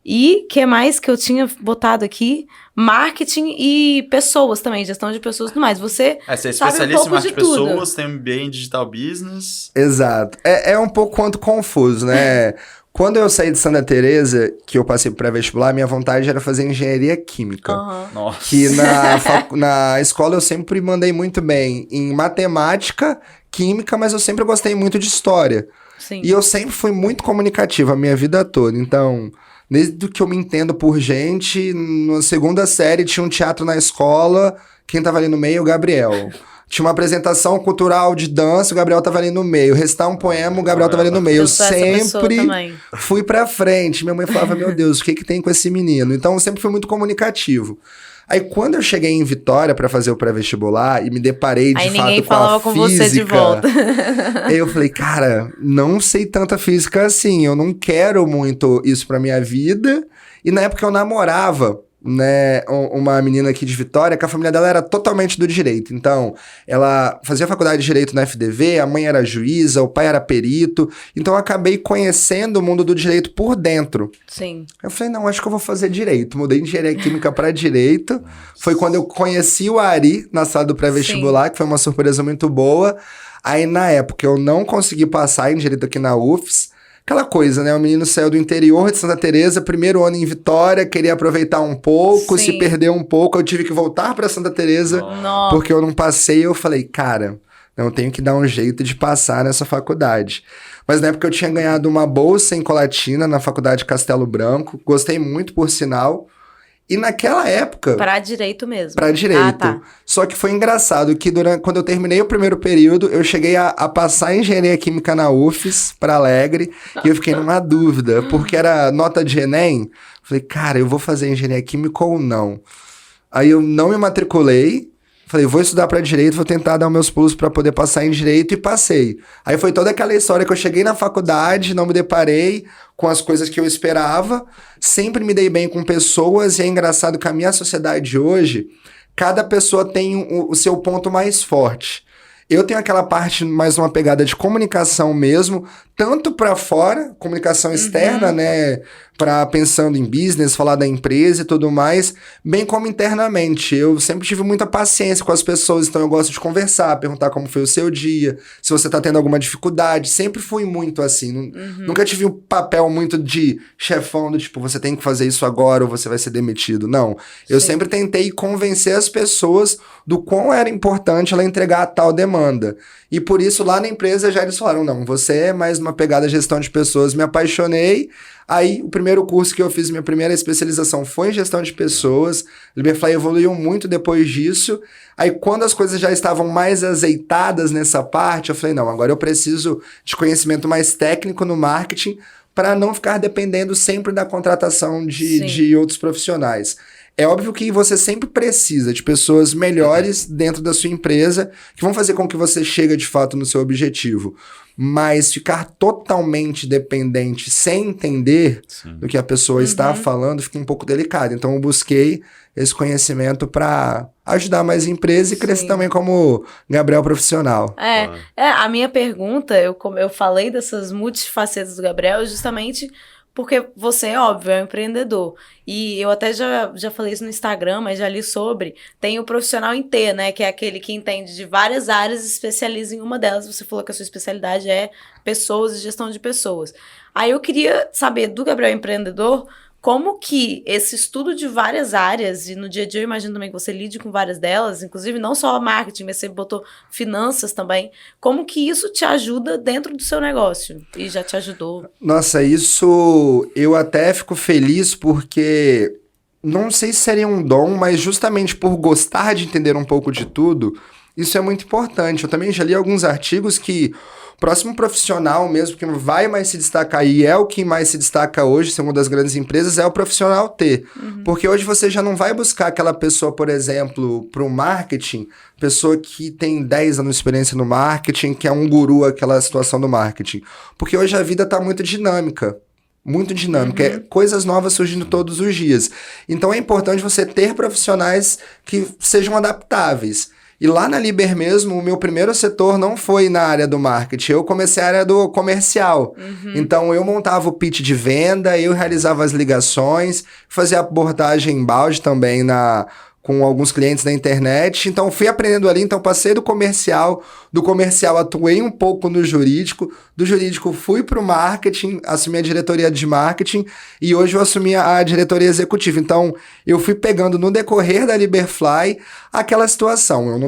E o que mais que eu tinha botado aqui? Marketing e pessoas também, gestão de pessoas e tudo mais. Você
é
sabe
especialista
um pouco
em marketing
de
de
tudo.
pessoas, tem MBA em Digital Business.
Exato. É um pouco quanto confuso, né? Quando eu saí de Santa Teresa, que eu passei para vestibular, minha vontade era fazer engenharia química.
Nossa.
Que na escola eu sempre mandei muito bem em matemática, química, mas eu sempre gostei muito de história.
Sim.
E eu sempre fui muito comunicativo a minha vida toda. Então, desde que eu me entendo por gente, na segunda série tinha um teatro na escola, quem tava ali no meio, o Gabriel. Tinha uma apresentação cultural de dança, o Gabriel tava ali no meio. Recitar um poema, o Gabriel tava ali no meio. Eu sempre fui pra frente. Minha mãe falava, meu Deus, o que tem com esse menino? Então, eu sempre fui muito comunicativo. Aí, quando eu cheguei em Vitória pra fazer o pré-vestibular e me deparei, de fato, com a física... Aí ninguém falava com você de volta. Aí eu falei, cara, não sei tanta física assim. Eu não quero muito isso pra minha vida. E na época eu namorava, né, uma menina aqui de Vitória, que a família dela era totalmente do direito. Então, ela fazia faculdade de direito na FDV, a mãe era juíza, o pai era perito. Então, eu acabei conhecendo o mundo do direito por dentro.
Sim.
Eu falei, não, acho que eu vou fazer direito. Mudei de engenharia química para direito. Foi quando eu conheci o Ari na sala do pré-vestibular, que foi uma surpresa muito boa. Aí, na época, eu não consegui passar em direito aqui na UFS. Aquela coisa, né? O menino saiu do interior de Santa Teresa, primeiro ano em Vitória, queria aproveitar um pouco, se perdeu um pouco. Eu tive que voltar para Santa Teresa, porque eu não passei. Eu falei, cara, eu tenho que dar um jeito de passar nessa faculdade. Mas na época eu tinha ganhado uma bolsa em Colatina, na faculdade Castelo Branco. Gostei muito, por sinal. E naquela época...
Pra direito mesmo.
Pra direito.
Ah, tá.
Só que foi engraçado que quando eu terminei o primeiro período, eu cheguei a passar em engenharia química na UFES, pra Alegre, e eu fiquei numa dúvida, porque era nota de Enem. Falei, cara, eu vou fazer engenharia química ou não? Aí eu não me matriculei. Falei, vou estudar para direito, vou tentar dar meus pulos para poder passar em direito, e passei. Aí foi toda aquela história que eu cheguei na faculdade, não me deparei com as coisas que eu esperava, sempre me dei bem com pessoas, e é engraçado que a minha sociedade hoje, cada pessoa tem o seu ponto mais forte. Eu tenho aquela parte mais uma pegada de comunicação mesmo, tanto para fora, comunicação externa, né, para pensando em business, falar da empresa e tudo mais, bem como internamente. Eu sempre tive muita paciência com as pessoas, então eu gosto de conversar, perguntar como foi o seu dia, se você tá tendo alguma dificuldade, sempre fui muito assim, nunca tive um papel muito de chefão, do tipo, você tem que fazer isso agora ou você vai ser demitido, não. Eu sempre tentei convencer as pessoas do quão era importante ela entregar a tal demanda. E por isso lá na empresa já eles falaram, não, você é mais uma pegada de gestão de pessoas, me apaixonei. Aí o primeiro curso que eu fiz, minha primeira especialização foi em gestão de pessoas. Liberfly evoluiu muito depois disso. Aí quando as coisas já estavam mais azeitadas nessa parte, eu falei, não, agora eu preciso de conhecimento mais técnico no marketing para não ficar dependendo sempre da contratação de outros profissionais. É óbvio que você sempre precisa de pessoas melhores dentro da sua empresa que vão fazer com que você chegue de fato no seu objetivo. Mas ficar totalmente dependente sem entender do que a pessoa está falando fica um pouco delicado. Então eu busquei esse conhecimento para ajudar mais empresas e crescer também como Gabriel profissional.
A minha pergunta, eu falei dessas multifacetas do Gabriel justamente porque você, óbvio, é um empreendedor. E eu até já falei isso no Instagram, mas já li sobre. Tem o profissional em T, né? Que é aquele que entende de várias áreas e especializa em uma delas. Você falou que a sua especialidade é pessoas e gestão de pessoas. Aí eu queria saber do Gabriel empreendedor, como que esse estudo de várias áreas, e no dia a dia eu imagino também que você lide com várias delas, inclusive não só marketing, mas você botou finanças também, como que isso te ajuda dentro do seu negócio? E já te ajudou?
Nossa, isso eu até fico feliz porque não sei se seria um dom, mas justamente por gostar de entender um pouco de tudo, isso é muito importante. Eu também já li alguns artigos que o próximo profissional mesmo que vai mais se destacar e é o que mais se destaca hoje, ser uma das grandes empresas, é o profissional T. Porque hoje você já não vai buscar aquela pessoa, por exemplo, para o marketing, pessoa que tem 10 anos de experiência no marketing, que é um guru aquela situação do marketing. Porque hoje a vida está muito dinâmica. Muito dinâmica, coisas novas surgindo todos os dias. Então é importante você ter profissionais que sejam adaptáveis. E lá na Liber mesmo, o meu primeiro setor não foi na área do marketing, eu comecei a área do comercial. Então eu montava o pitch de venda, eu realizava as ligações, fazia abordagem embalde também com alguns clientes na internet, então fui aprendendo ali, então passei do comercial atuei um pouco no jurídico, do jurídico fui para o marketing, assumi a diretoria de marketing e hoje eu assumi a diretoria executiva, então eu fui pegando no decorrer da Liberfly aquela situação, eu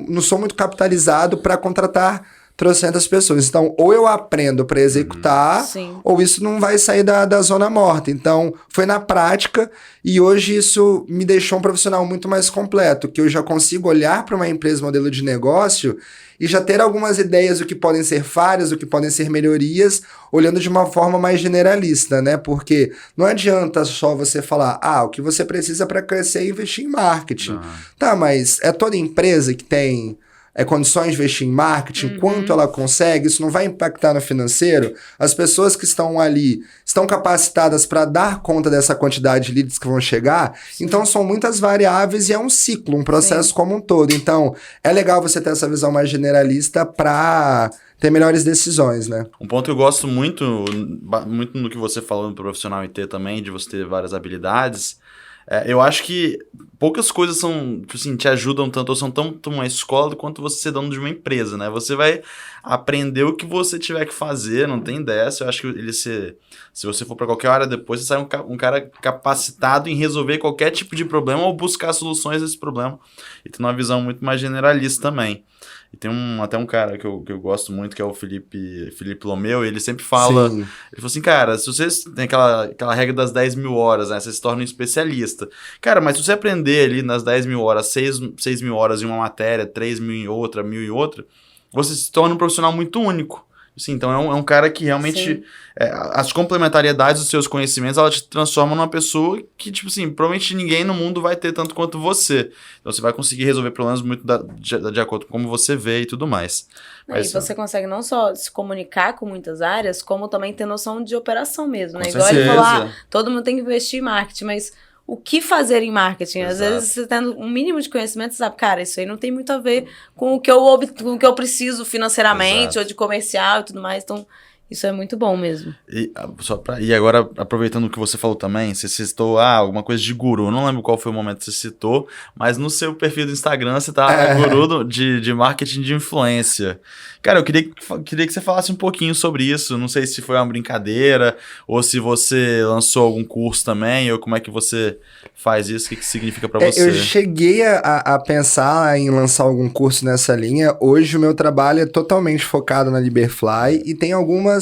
não sou muito capitalizado para contratar 300 pessoas. Então, ou eu aprendo para executar, ou isso não vai sair da zona morta. Então, foi na prática e hoje isso me deixou um profissional muito mais completo, que eu já consigo olhar para uma empresa, modelo de negócio e já ter algumas ideias do que podem ser falhas, do que podem ser melhorias, olhando de uma forma mais generalista, né? Porque não adianta só você falar, o que você precisa para crescer é investir em marketing. Tá, mas é toda empresa que tem condições de investir em marketing, quanto ela consegue, isso não vai impactar no financeiro? As pessoas que estão ali estão capacitadas para dar conta dessa quantidade de leads que vão chegar? Então são muitas variáveis e é um ciclo, um processo como um todo. Então é legal você ter essa visão mais generalista para ter melhores decisões, né? Um
ponto que eu gosto muito no que você falou no profissional IT também, de você ter várias habilidades. Eu acho que poucas coisas são, assim, te ajudam tanto ou são tanto uma escola quanto você ser dono de uma empresa, né? Você vai aprender o que você tiver que fazer, não tem dessa. Eu acho que se você for para qualquer área depois, você sai um cara capacitado em resolver qualquer tipo de problema ou buscar soluções desse problema. E tem uma visão muito mais generalista também. E tem até um cara que eu gosto muito, que é o Felipe Lomeu, e ele sempre fala, ele falou assim, cara, se você tem aquela regra das 10 mil horas, né, você se torna um especialista. Cara, mas se você aprender ali nas 10 mil horas, 6 mil horas em uma matéria, 3 mil em outra, 1.000 em outra, você se torna um profissional muito único. Sim, então é um cara que realmente as complementariedades dos seus conhecimentos, ela te transforma numa pessoa que, tipo assim, provavelmente ninguém no mundo vai ter tanto quanto você. Então você vai conseguir resolver problemas muito de acordo com como você vê e tudo mais.
Mas, e você consegue não só se comunicar com muitas áreas, como também ter noção de operação mesmo, né?
Com
Igual ele
certeza.
falou, todo mundo tem que investir em marketing, mas o que fazer em marketing?
Exato.
Às vezes, você tendo um mínimo de conhecimento, você sabe, cara, isso aí não tem muito a ver com o que eu preciso financeiramente, ou de comercial e tudo mais. Então, isso é muito bom mesmo.
E agora, aproveitando o que você falou também, você citou alguma coisa de guru. Eu não lembro qual foi o momento que você citou, mas no seu perfil do Instagram você tá guru de marketing de influência. Cara, eu queria que você falasse um pouquinho sobre isso. Não sei se foi uma brincadeira, ou se você lançou algum curso também, ou como é que você faz isso, o que significa pra você.
Eu cheguei a pensar em lançar algum curso nessa linha. Hoje o meu trabalho é totalmente focado na Liberfly e tem algumas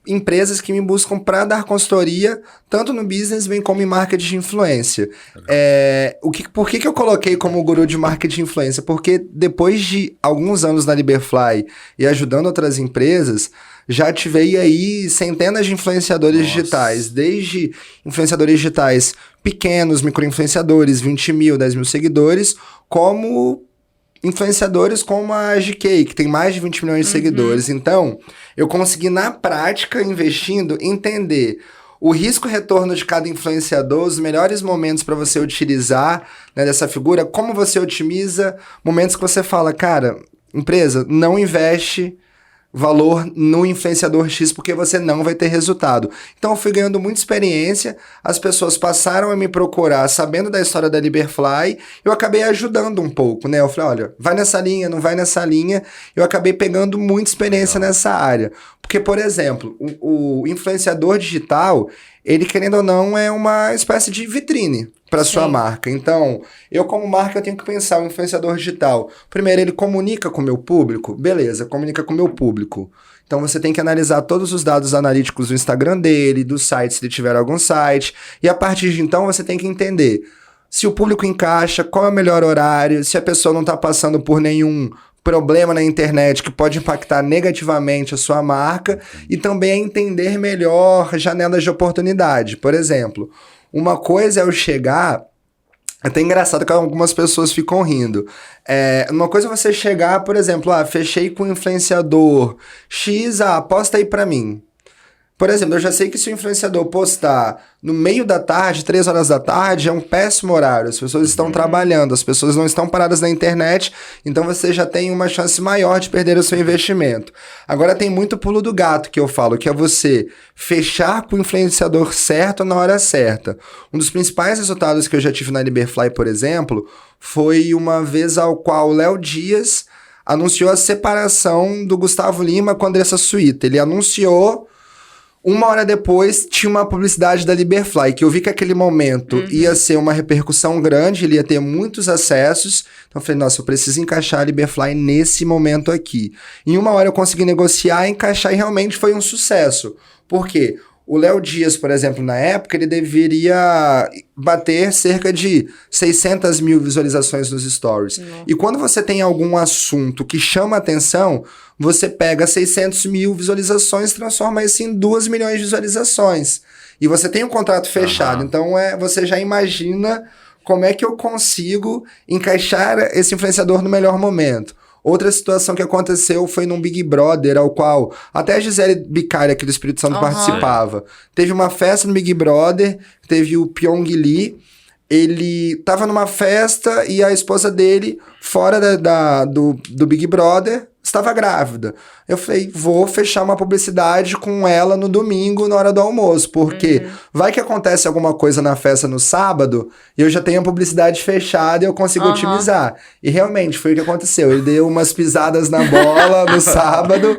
empresas que me buscam para dar consultoria, tanto no business bem como em marketing de influência. Por que eu coloquei como guru de marketing de influência? Porque depois de alguns anos na Liberfly e ajudando outras empresas, já ativei aí centenas de influenciadores digitais, desde influenciadores digitais pequenos, micro-influenciadores, 20 mil, 10 mil seguidores, como influenciadores como a GK, que tem mais de 20 milhões de seguidores. Então, eu consegui, na prática, investindo, entender o risco-retorno de cada influenciador, os melhores momentos para você utilizar, né, dessa figura, como você otimiza momentos que você fala, cara, empresa, não investe valor no influenciador X porque você não vai ter resultado. Então eu fui ganhando muita experiência, as pessoas passaram a me procurar sabendo da história da Liberfly, eu acabei ajudando um pouco, né? Eu falei, olha, vai nessa linha, não vai nessa linha, eu acabei pegando muita experiência nessa área. Porque, por exemplo, o influenciador digital, ele, querendo ou não, é uma espécie de vitrine para sua marca. Então, eu como marca, eu tenho que pensar o influenciador digital. Primeiro, ele comunica com o meu público? Beleza, comunica com o meu público. Então, você tem que analisar todos os dados analíticos do Instagram dele, do site, se ele tiver algum site. E a partir de então, você tem que entender se o público encaixa, qual é o melhor horário, se a pessoa não está passando por nenhum problema na internet que pode impactar negativamente a sua marca, e também entender melhor janelas de oportunidade. Por exemplo, uma coisa é eu chegar... É até engraçado que algumas pessoas ficam rindo. Uma coisa é você chegar, por exemplo, fechei com um influenciador X, posta aí pra mim. Por exemplo, eu já sei que se o influenciador postar no meio da tarde, 3 horas da tarde, é um péssimo horário. As pessoas estão trabalhando, as pessoas não estão paradas na internet, então você já tem uma chance maior de perder o seu investimento. Agora tem muito pulo do gato que eu falo, que é você fechar com o influenciador certo na hora certa. Um dos principais resultados que eu já tive na Liberfly, por exemplo, foi uma vez ao qual o Léo Dias anunciou a separação do Gustavo Lima com a Andressa Suíta. Ele anunciou... 1 hora depois, tinha uma publicidade da Liberfly, que eu vi que aquele momento ia ser uma repercussão grande, ele ia ter muitos acessos. Então eu falei, nossa, eu preciso encaixar a Liberfly nesse momento aqui. Em 1 hora eu consegui negociar, encaixar, e realmente foi um sucesso. Por quê? O Léo Dias, por exemplo, na época, ele deveria bater cerca de 600 mil visualizações nos stories. E quando você tem algum assunto que chama atenção, você pega 600 mil visualizações e transforma isso em 2 milhões de visualizações. E você tem um contrato fechado. Então, você já imagina como é que eu consigo encaixar esse influenciador no melhor momento. Outra situação que aconteceu foi num Big Brother, ao qual até a Gisele Bicari aqui do Espírito Santo participava. Teve uma festa no Big Brother, teve o Pyong Lee, ele tava numa festa e a esposa dele, fora do Big Brother, estava grávida. Eu falei, vou fechar uma publicidade com ela no domingo, na hora do almoço, porque vai que acontece alguma coisa na festa no sábado, e eu já tenho a publicidade fechada e eu consigo otimizar. E realmente foi o que aconteceu. Ele deu umas pisadas na bola no sábado,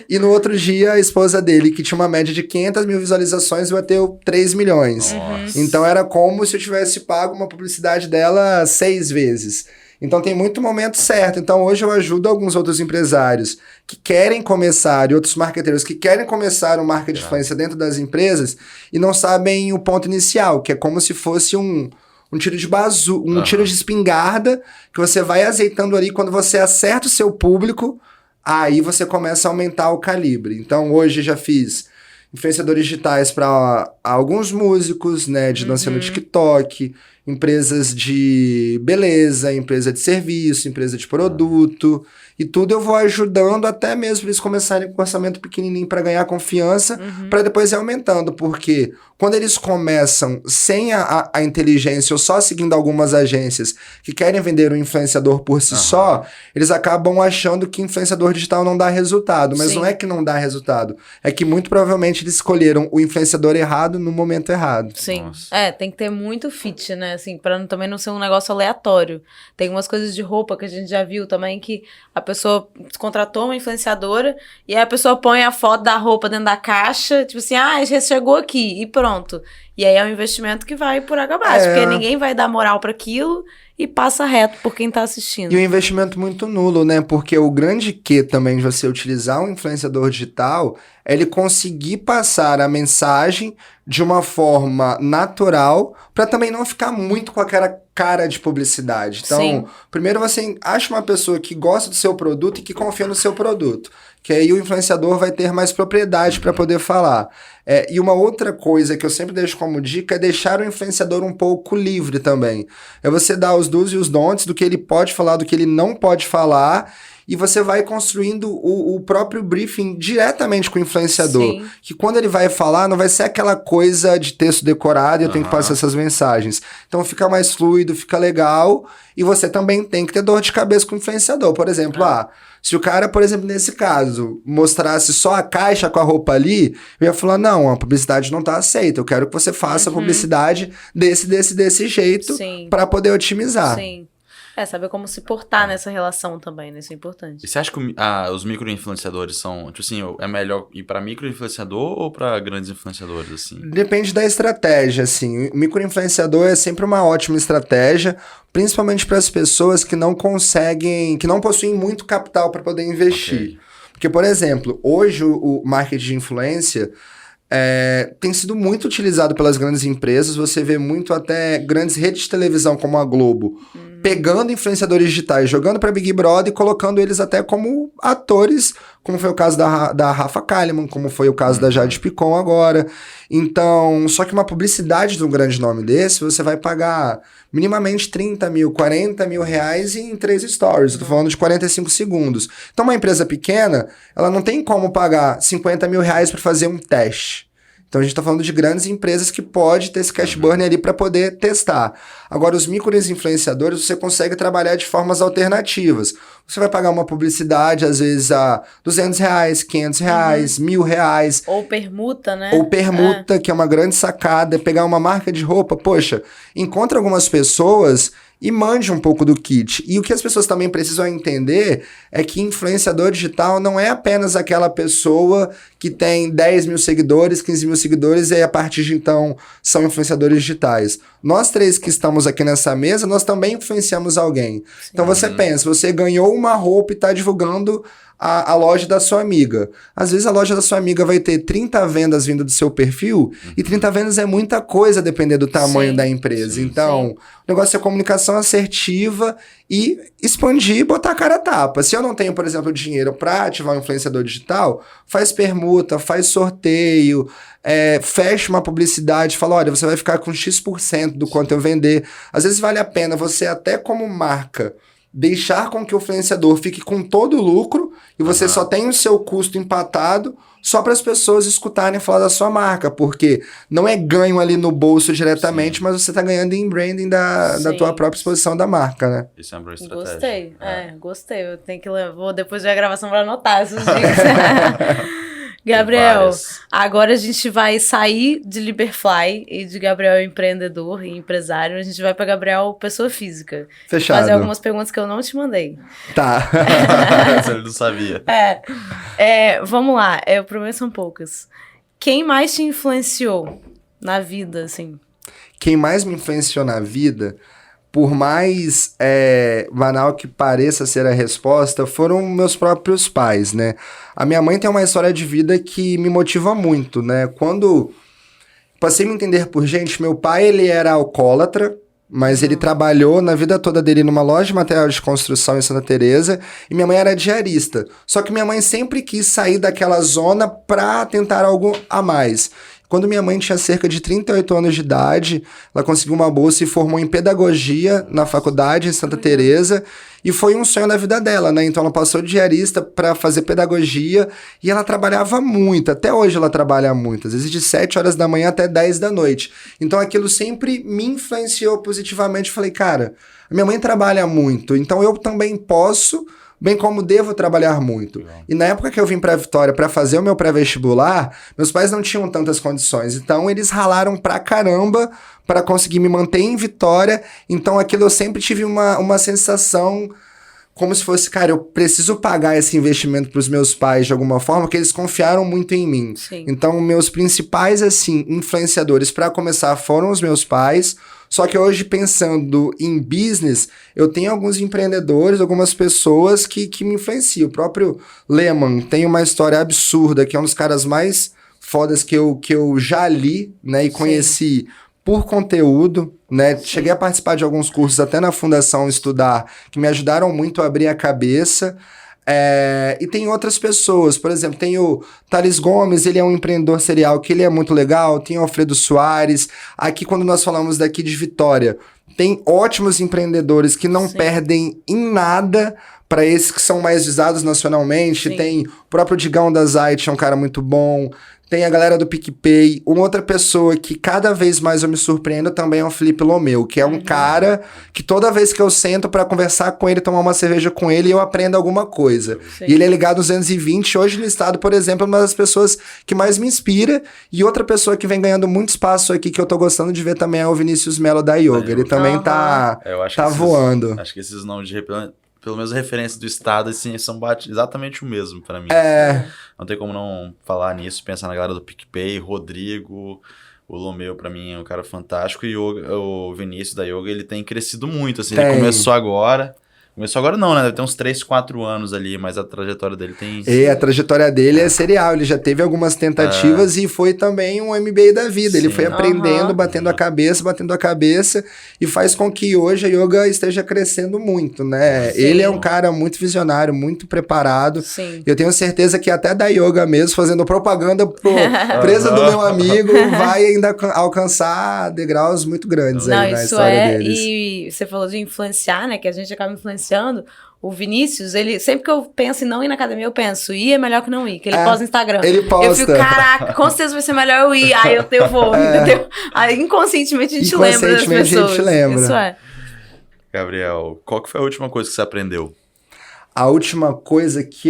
e no outro dia a esposa dele, que tinha uma média de 500 mil visualizações, bateu 3 milhões. Então era como se eu tivesse pago uma publicidade dela 6 vezes. Então tem muito momento certo. Então hoje eu ajudo alguns outros empresários que querem começar, e outros marqueteiros que querem começar um marketing de influência dentro das empresas e não sabem o ponto inicial, que é como se fosse um tiro de bazuca, um tiro de espingarda, que você vai azeitando ali. Quando você acerta o seu público, aí você começa a aumentar o calibre. Então hoje já fiz influenciadores digitais para alguns músicos, né, de dança no TikTok, empresas de beleza, empresa de serviço, empresa de produto, e tudo eu vou ajudando até mesmo eles começarem com um orçamento pequenininho para ganhar confiança, para depois ir aumentando, porque quando eles começam sem a inteligência ou só seguindo algumas agências que querem vender um influenciador por si só, eles acabam achando que influenciador digital não dá resultado, mas não é que não dá resultado, é que muito provavelmente eles escolheram o influenciador errado no momento errado.
Sim, tem que ter muito fit, né, assim, pra também não ser um negócio aleatório. Tem umas coisas de roupa que a gente já viu também, que a pessoa contratou uma influenciadora e aí a pessoa põe a foto da roupa dentro da caixa, tipo assim, já chegou aqui, e pronto. E aí é um investimento que vai por água abaixo, porque ninguém vai dar moral para aquilo e passa reto por quem tá assistindo.
E um investimento muito nulo, né? Porque o grande quê também de você utilizar um influenciador digital é ele conseguir passar a mensagem de uma forma natural, para também não ficar muito com aquela cara de publicidade. Então,
Sim.
primeiro você acha uma pessoa que gosta do seu produto e que confia no seu produto. Que aí o influenciador vai ter mais propriedade para poder falar. E uma outra coisa que eu sempre deixo como dica é deixar o influenciador um pouco livre também. É você dar os do's e os don'ts do que ele pode falar, do que ele não pode falar, e você vai construindo o próprio briefing diretamente com o influenciador.
Sim.
Que quando ele vai falar, não vai ser aquela coisa de texto decorado e eu tenho que passar essas mensagens. Então fica mais fluido, fica legal, e você também tem que ter dor de cabeça com o influenciador. Por exemplo, se o cara, por exemplo, nesse caso, mostrasse só a caixa com a roupa ali, eu ia falar, não, a publicidade não tá aceita, eu quero que você faça a publicidade desse jeito para poder otimizar.
Sim. Saber como se portar nessa relação também, né? Isso é importante.
E você acha que os micro-influenciadores são, tipo assim, é melhor ir pra micro-influenciador ou pra grandes influenciadores, assim?
Depende da estratégia, assim. O micro-influenciador é sempre uma ótima estratégia, principalmente para as pessoas que não conseguem, que não possuem muito capital para poder investir.
Ok.
Porque, por exemplo, hoje o marketing de influência tem sido muito utilizado pelas grandes empresas. Você vê muito até grandes redes de televisão como a Globo pegando influenciadores digitais, jogando para Big Brother e colocando eles até como atores, como foi o caso da Rafa Kalimann, como foi o caso da Jade Picon agora. Então, só que uma publicidade de um grande nome desse, você vai pagar minimamente 30 mil, 40 mil reais em 3 stories. Eu tô falando de 45 segundos. Então, uma empresa pequena, ela não tem como pagar 50 mil reais para fazer um teste. Então a gente está falando de grandes empresas que pode ter esse cash burn ali para poder testar. Agora, os micro-influenciadores, você consegue trabalhar de formas alternativas. Você vai pagar uma publicidade, às vezes, a R$200, R$500, R$1.000.
Ou permuta, né?
Ou permuta, que é uma grande sacada, é pegar uma marca de roupa. Poxa, encontra algumas pessoas e mande um pouco do kit. E o que as pessoas também precisam entender é que influenciador digital não é apenas aquela pessoa que tem 10 mil seguidores, 15 mil seguidores, e aí a partir de então são influenciadores digitais. Nós 3 que estamos aqui nessa mesa, nós também influenciamos alguém. Sim. Então você pensa, você ganhou uma roupa e está divulgando a loja da sua amiga. Às vezes a loja da sua amiga vai ter 30 vendas vindo do seu perfil, e 30 vendas é muita coisa, dependendo do tamanho da empresa. Então, o negócio é comunicação assertiva e expandir e botar a cara a tapa. Se eu não tenho, por exemplo, dinheiro para ativar um influenciador digital, faz permuta, faz sorteio, fecha uma publicidade, fala, olha, você vai ficar com X% do quanto eu vender. Às vezes vale a pena você, até como marca, deixar com que o influenciador fique com todo o lucro e você só tem o seu custo empatado só para as pessoas escutarem falar da sua marca, porque não é ganho ali no bolso diretamente, mas você tá ganhando em branding da tua própria exposição da marca, né?
Isso é uma boa estratégia.
Gostei, gostei. Eu tenho que vou depois da gravação para anotar essas dicas. Gabriel, agora a gente vai sair de Liberfly e de Gabriel empreendedor e empresário, a gente vai para Gabriel pessoa física.
Fechado.
Fazer algumas perguntas que eu não te mandei.
Tá.
Ele não sabia.
Vamos lá, eu prometo são poucas. Quem mais te influenciou na vida, assim?
Quem mais me influenciou na vida, por mais banal que pareça ser a resposta, foram meus próprios pais, né? A minha mãe tem uma história de vida que me motiva muito, né? Quando passei a me entender por gente, meu pai, ele era alcoólatra, mas ele trabalhou na vida toda dele numa loja de material de construção em Santa Teresa, e minha mãe era diarista. Só que minha mãe sempre quis sair daquela zona pra tentar algo a mais. Quando minha mãe tinha cerca de 38 anos de idade, ela conseguiu uma bolsa e formou em pedagogia na faculdade em Santa Teresa, e foi um sonho da vida dela, né? Então ela passou de diarista para fazer pedagogia e ela trabalhava muito, até hoje ela trabalha muito, às vezes de 7 horas da manhã até 10 da noite. Então aquilo sempre me influenciou positivamente. Falei, cara, minha mãe trabalha muito, então eu também posso, bem como devo trabalhar muito. E na época que eu vim para Vitória para fazer o meu pré-vestibular, meus pais não tinham tantas condições, então eles ralaram pra caramba para conseguir me manter em Vitória. Então aquilo eu sempre tive uma sensação como se fosse, cara, eu preciso pagar esse investimento pros meus pais de alguma forma, porque eles confiaram muito em mim.
Sim.
Então meus principais, assim, influenciadores para começar foram os meus pais. Só que hoje, pensando em business, eu tenho alguns empreendedores, algumas pessoas que me influenciam. O próprio Lehman tem uma história absurda, que é um dos caras mais fodas que eu já li, né? E conheci por conteúdo. né? Cheguei a participar de alguns cursos até na Fundação Estudar, que me ajudaram muito a abrir a cabeça. E tem outras pessoas, por exemplo, tem o Thales Gomes, ele é um empreendedor serial que ele é muito legal, tem o Alfredo Soares, aqui quando nós falamos daqui de Vitória, tem ótimos empreendedores que não perdem em nada para esses que são mais visados nacionalmente. Sim. Tem o próprio Digão da Zait, é um cara muito bom. Tem a galera do PicPay. Uma outra pessoa que cada vez mais eu me surpreendo também é o Felipe Lomeu, que é um cara que toda vez que eu sento para conversar com ele, tomar uma cerveja com ele, eu aprendo alguma coisa. Sim. E ele é ligado aos 220. Hoje no estado, por exemplo, é uma das pessoas que mais me inspira. E outra pessoa que vem ganhando muito espaço aqui, que eu tô gostando de ver também, é o Vinícius Melo da Yoga. Ele também tá voando.
Acho que esses nomes de pelo menos a referência do estado, assim, são exatamente o mesmo pra mim. Não tem como não falar nisso, pensar na galera do PicPay, Rodrigo, o Lomeu pra mim é um cara fantástico, e o Vinícius da Yoga, ele tem crescido muito, assim, ele começou agora não, né, deve ter uns 3, 4 anos ali, mas a trajetória dele tem...
A trajetória dele é serial, ele já teve algumas tentativas e foi também um MBA da vida, ele foi aprendendo, batendo a cabeça, e faz com que hoje a yoga esteja crescendo muito, né? Sim. Ele é um cara muito visionário, muito preparado. Sim. Eu tenho certeza que até da yoga mesmo, fazendo propaganda pro empresa do meu amigo, vai ainda alcançar degraus muito grandes aí na história deles.
E você falou de influenciar, né? Que a gente acaba influenciando. O Vinícius, ele sempre que eu penso em não ir na academia, eu penso, ir é melhor que não ir, que ele posta no Instagram.
Ele posta.
Eu fico, caraca, com certeza vai ser melhor eu ir. Aí eu vou, entendeu? Aí inconscientemente a gente lembra das pessoas. Isso é.
Gabriel, qual que foi a última coisa que você aprendeu?
A última coisa que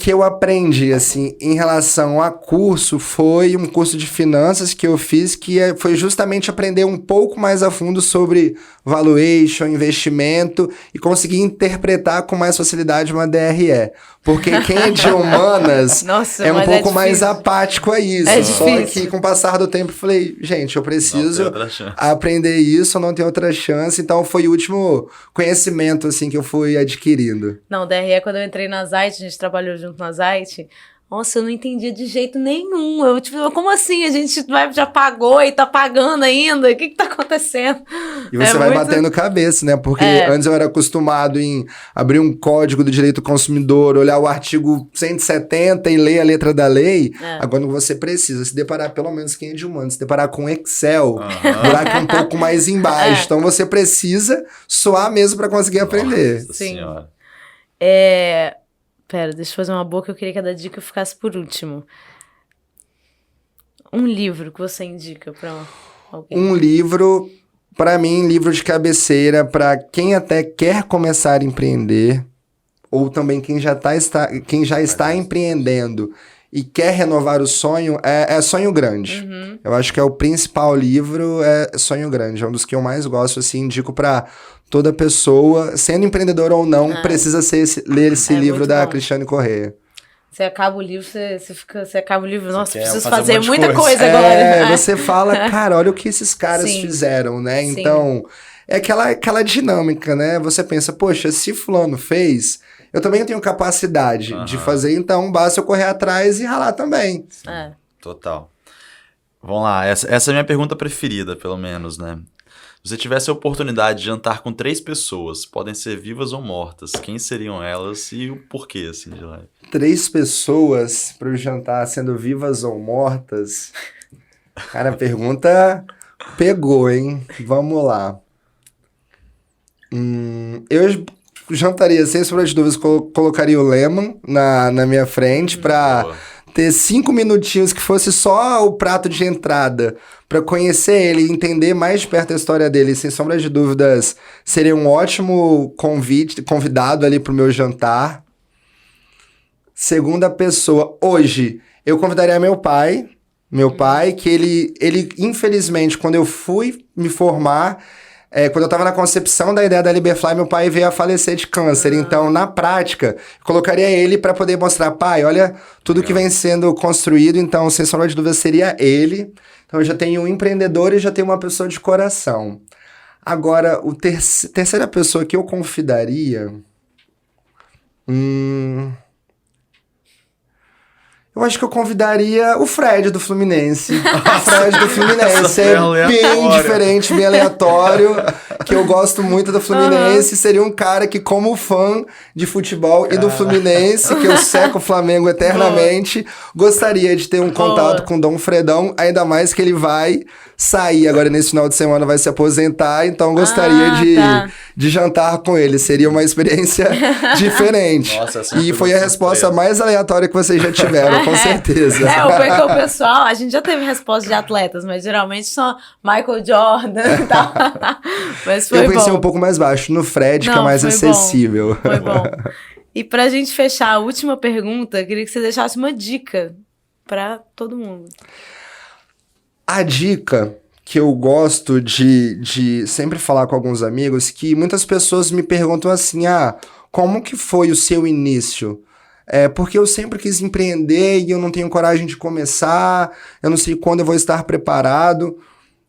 eu aprendi, assim, em relação a curso, foi um curso de finanças que eu fiz, que foi justamente aprender um pouco mais a fundo sobre valuation, investimento, e conseguir interpretar com mais facilidade uma DRE. Porque quem é de humanas é um pouco mais apático a isso. Só que com o passar do tempo eu falei, gente, eu preciso aprender isso, eu não tenho outra chance. Então foi o último conhecimento assim que eu fui adquirindo.
Não, DRE, quando eu entrei na Zait, a gente trabalhou junto na Zait. Nossa, eu não entendia de jeito nenhum. Eu, tipo, como assim? A gente já pagou e tá pagando ainda? O que tá acontecendo?
E você vai batendo cabeça, né? Porque antes eu era acostumado em abrir um código do direito do consumidor, olhar o artigo 170 e ler a letra da lei. Agora você precisa se deparar, pelo menos quem é de humano, se deparar com Excel, buraco um pouco mais embaixo. Então você precisa suar mesmo para conseguir aprender.
Nossa Senhora.
Pera, deixa eu fazer uma boa que eu queria que a da dica ficasse por último. Um livro que você indica pra alguém?
Um livro, pra mim, livro de cabeceira, pra quem até quer começar a empreender, ou também quem já está empreendendo e quer renovar o sonho, é Sonho Grande. Eu acho que é o principal livro, é Sonho Grande. É um dos que eu mais gosto, assim, indico pra toda pessoa, sendo empreendedor ou não, precisa ler esse livro da Cristiane Corrêa.
Você acaba o livro, você acaba o livro, nossa, preciso fazer muita coisa agora.
Você fala, cara, olha o que esses caras fizeram, né? Sim. Então, é aquela dinâmica, né? Você pensa, poxa, se fulano fez, eu também tenho capacidade de fazer, então basta eu correr atrás e ralar também.
Total. Vamos lá, essa é a minha pergunta preferida, pelo menos, né? Se você tivesse a oportunidade de jantar com 3 pessoas, podem ser vivas ou mortas, quem seriam elas e o porquê, assim, de lá?
3 pessoas para eu jantar sendo vivas ou mortas? Cara, a pergunta pegou, hein? Vamos lá. Eu jantaria, sem sombra de dúvidas, colocaria o Lemon na minha frente para ter 5 minutinhos que fosse só o prato de entrada para conhecer ele e entender mais de perto a história dele. Sem sombra de dúvidas, seria um ótimo convidado ali pro meu jantar. Segunda pessoa, hoje, eu convidaria meu pai, que ele infelizmente, quando eu fui me formar, quando eu tava na concepção da ideia da Liberfly, meu pai veio a falecer de câncer. Então, na prática, eu colocaria ele para poder mostrar, pai, olha tudo que vem sendo construído. Então, sem sombra de dúvida, seria ele. Então, eu já tenho um empreendedor e já tenho uma pessoa de coração. Agora, terceira pessoa que eu convidaria... Eu acho que eu convidaria o Fred do Fluminense. O Fred do Fluminense é bem diferente, bem aleatório, que eu gosto muito do Fluminense. Seria um cara que, como fã de futebol e do Fluminense, que eu seco o Flamengo eternamente, gostaria de ter um contato com o Dom Fredão, ainda mais que ele vai sair agora nesse final de semana, vai se aposentar, então gostaria de jantar com ele. Seria uma experiência diferente.
Nossa,
e foi a resposta mais aleatória que vocês já tiveram, com certeza.
Porque o pessoal, a gente já teve resposta de atletas, mas geralmente só Michael Jordan e tal. Mas foi bom.
Eu pensei um pouco mais baixo, no Fred, que é mais acessível.
Foi bom. E pra gente fechar a última pergunta, eu queria que você deixasse uma dica pra todo mundo.
A dica que eu gosto de sempre falar com alguns amigos, que muitas pessoas me perguntam assim, como que foi o seu início? Porque eu sempre quis empreender e eu não tenho coragem de começar, eu não sei quando eu vou estar preparado.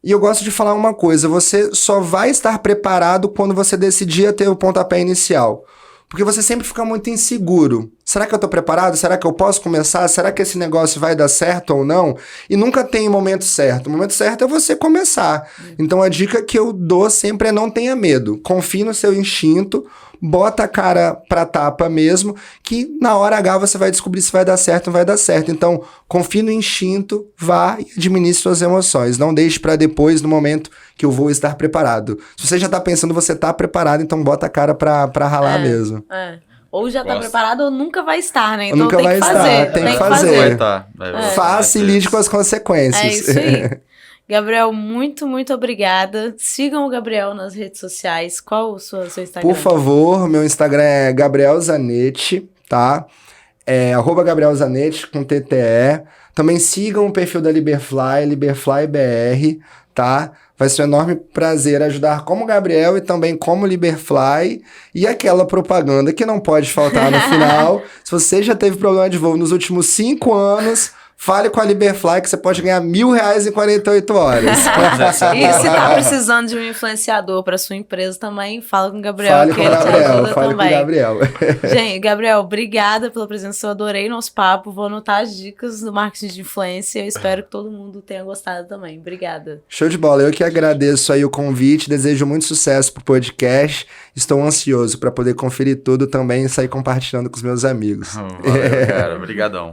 E eu gosto de falar uma coisa, você só vai estar preparado quando você decidir ter o pontapé inicial. Porque você sempre fica muito inseguro. Será que eu tô preparado? Será que eu posso começar? Será que esse negócio vai dar certo ou não? E nunca tem o momento certo. O momento certo é você começar. Então a dica que eu dou sempre é não tenha medo. Confie no seu instinto, bota a cara pra tapa mesmo, que na hora H você vai descobrir se vai dar certo ou não vai dar certo. Então confie no instinto, vá e administre suas emoções. Não deixe pra depois, no momento que eu vou estar preparado. Se você já tá pensando, você tá preparado, então bota a cara pra ralar mesmo.
Ou já tá preparado ou nunca vai estar, né? Então
nunca
tem
vai
que fazer.
Estar, tem que fazer.
Vai estar.
Faça e lide com as consequências.
É isso aí. Gabriel, muito, muito obrigada. Sigam o Gabriel nas redes sociais. Qual o seu Instagram?
Por favor, meu Instagram é Gabriel Zanetti, tá? @Gabriel Zanetti com TTE. Também sigam o perfil da Liberfly, LiberflyBR, tá? Vai ser um enorme prazer ajudar como Gabriel e também como Liberfly. E aquela propaganda que não pode faltar no final. Se você já teve problema de voo nos últimos 5 anos, fale com a Liberfly que você pode ganhar R$1.000 em 48 horas.
E se tá precisando de um influenciador para sua empresa também, fala com o Gabriel.
Fale com o Gabriel.
Gente, Gabriel, obrigada pela presença. Eu adorei nosso papo. Vou anotar as dicas do marketing de influência. Eu espero que todo mundo tenha gostado também. Obrigada.
Show de bola. Eu que agradeço aí o convite. Desejo muito sucesso pro podcast. Estou ansioso para poder conferir tudo também e sair compartilhando com os meus amigos.
Valeu, cara. Obrigadão.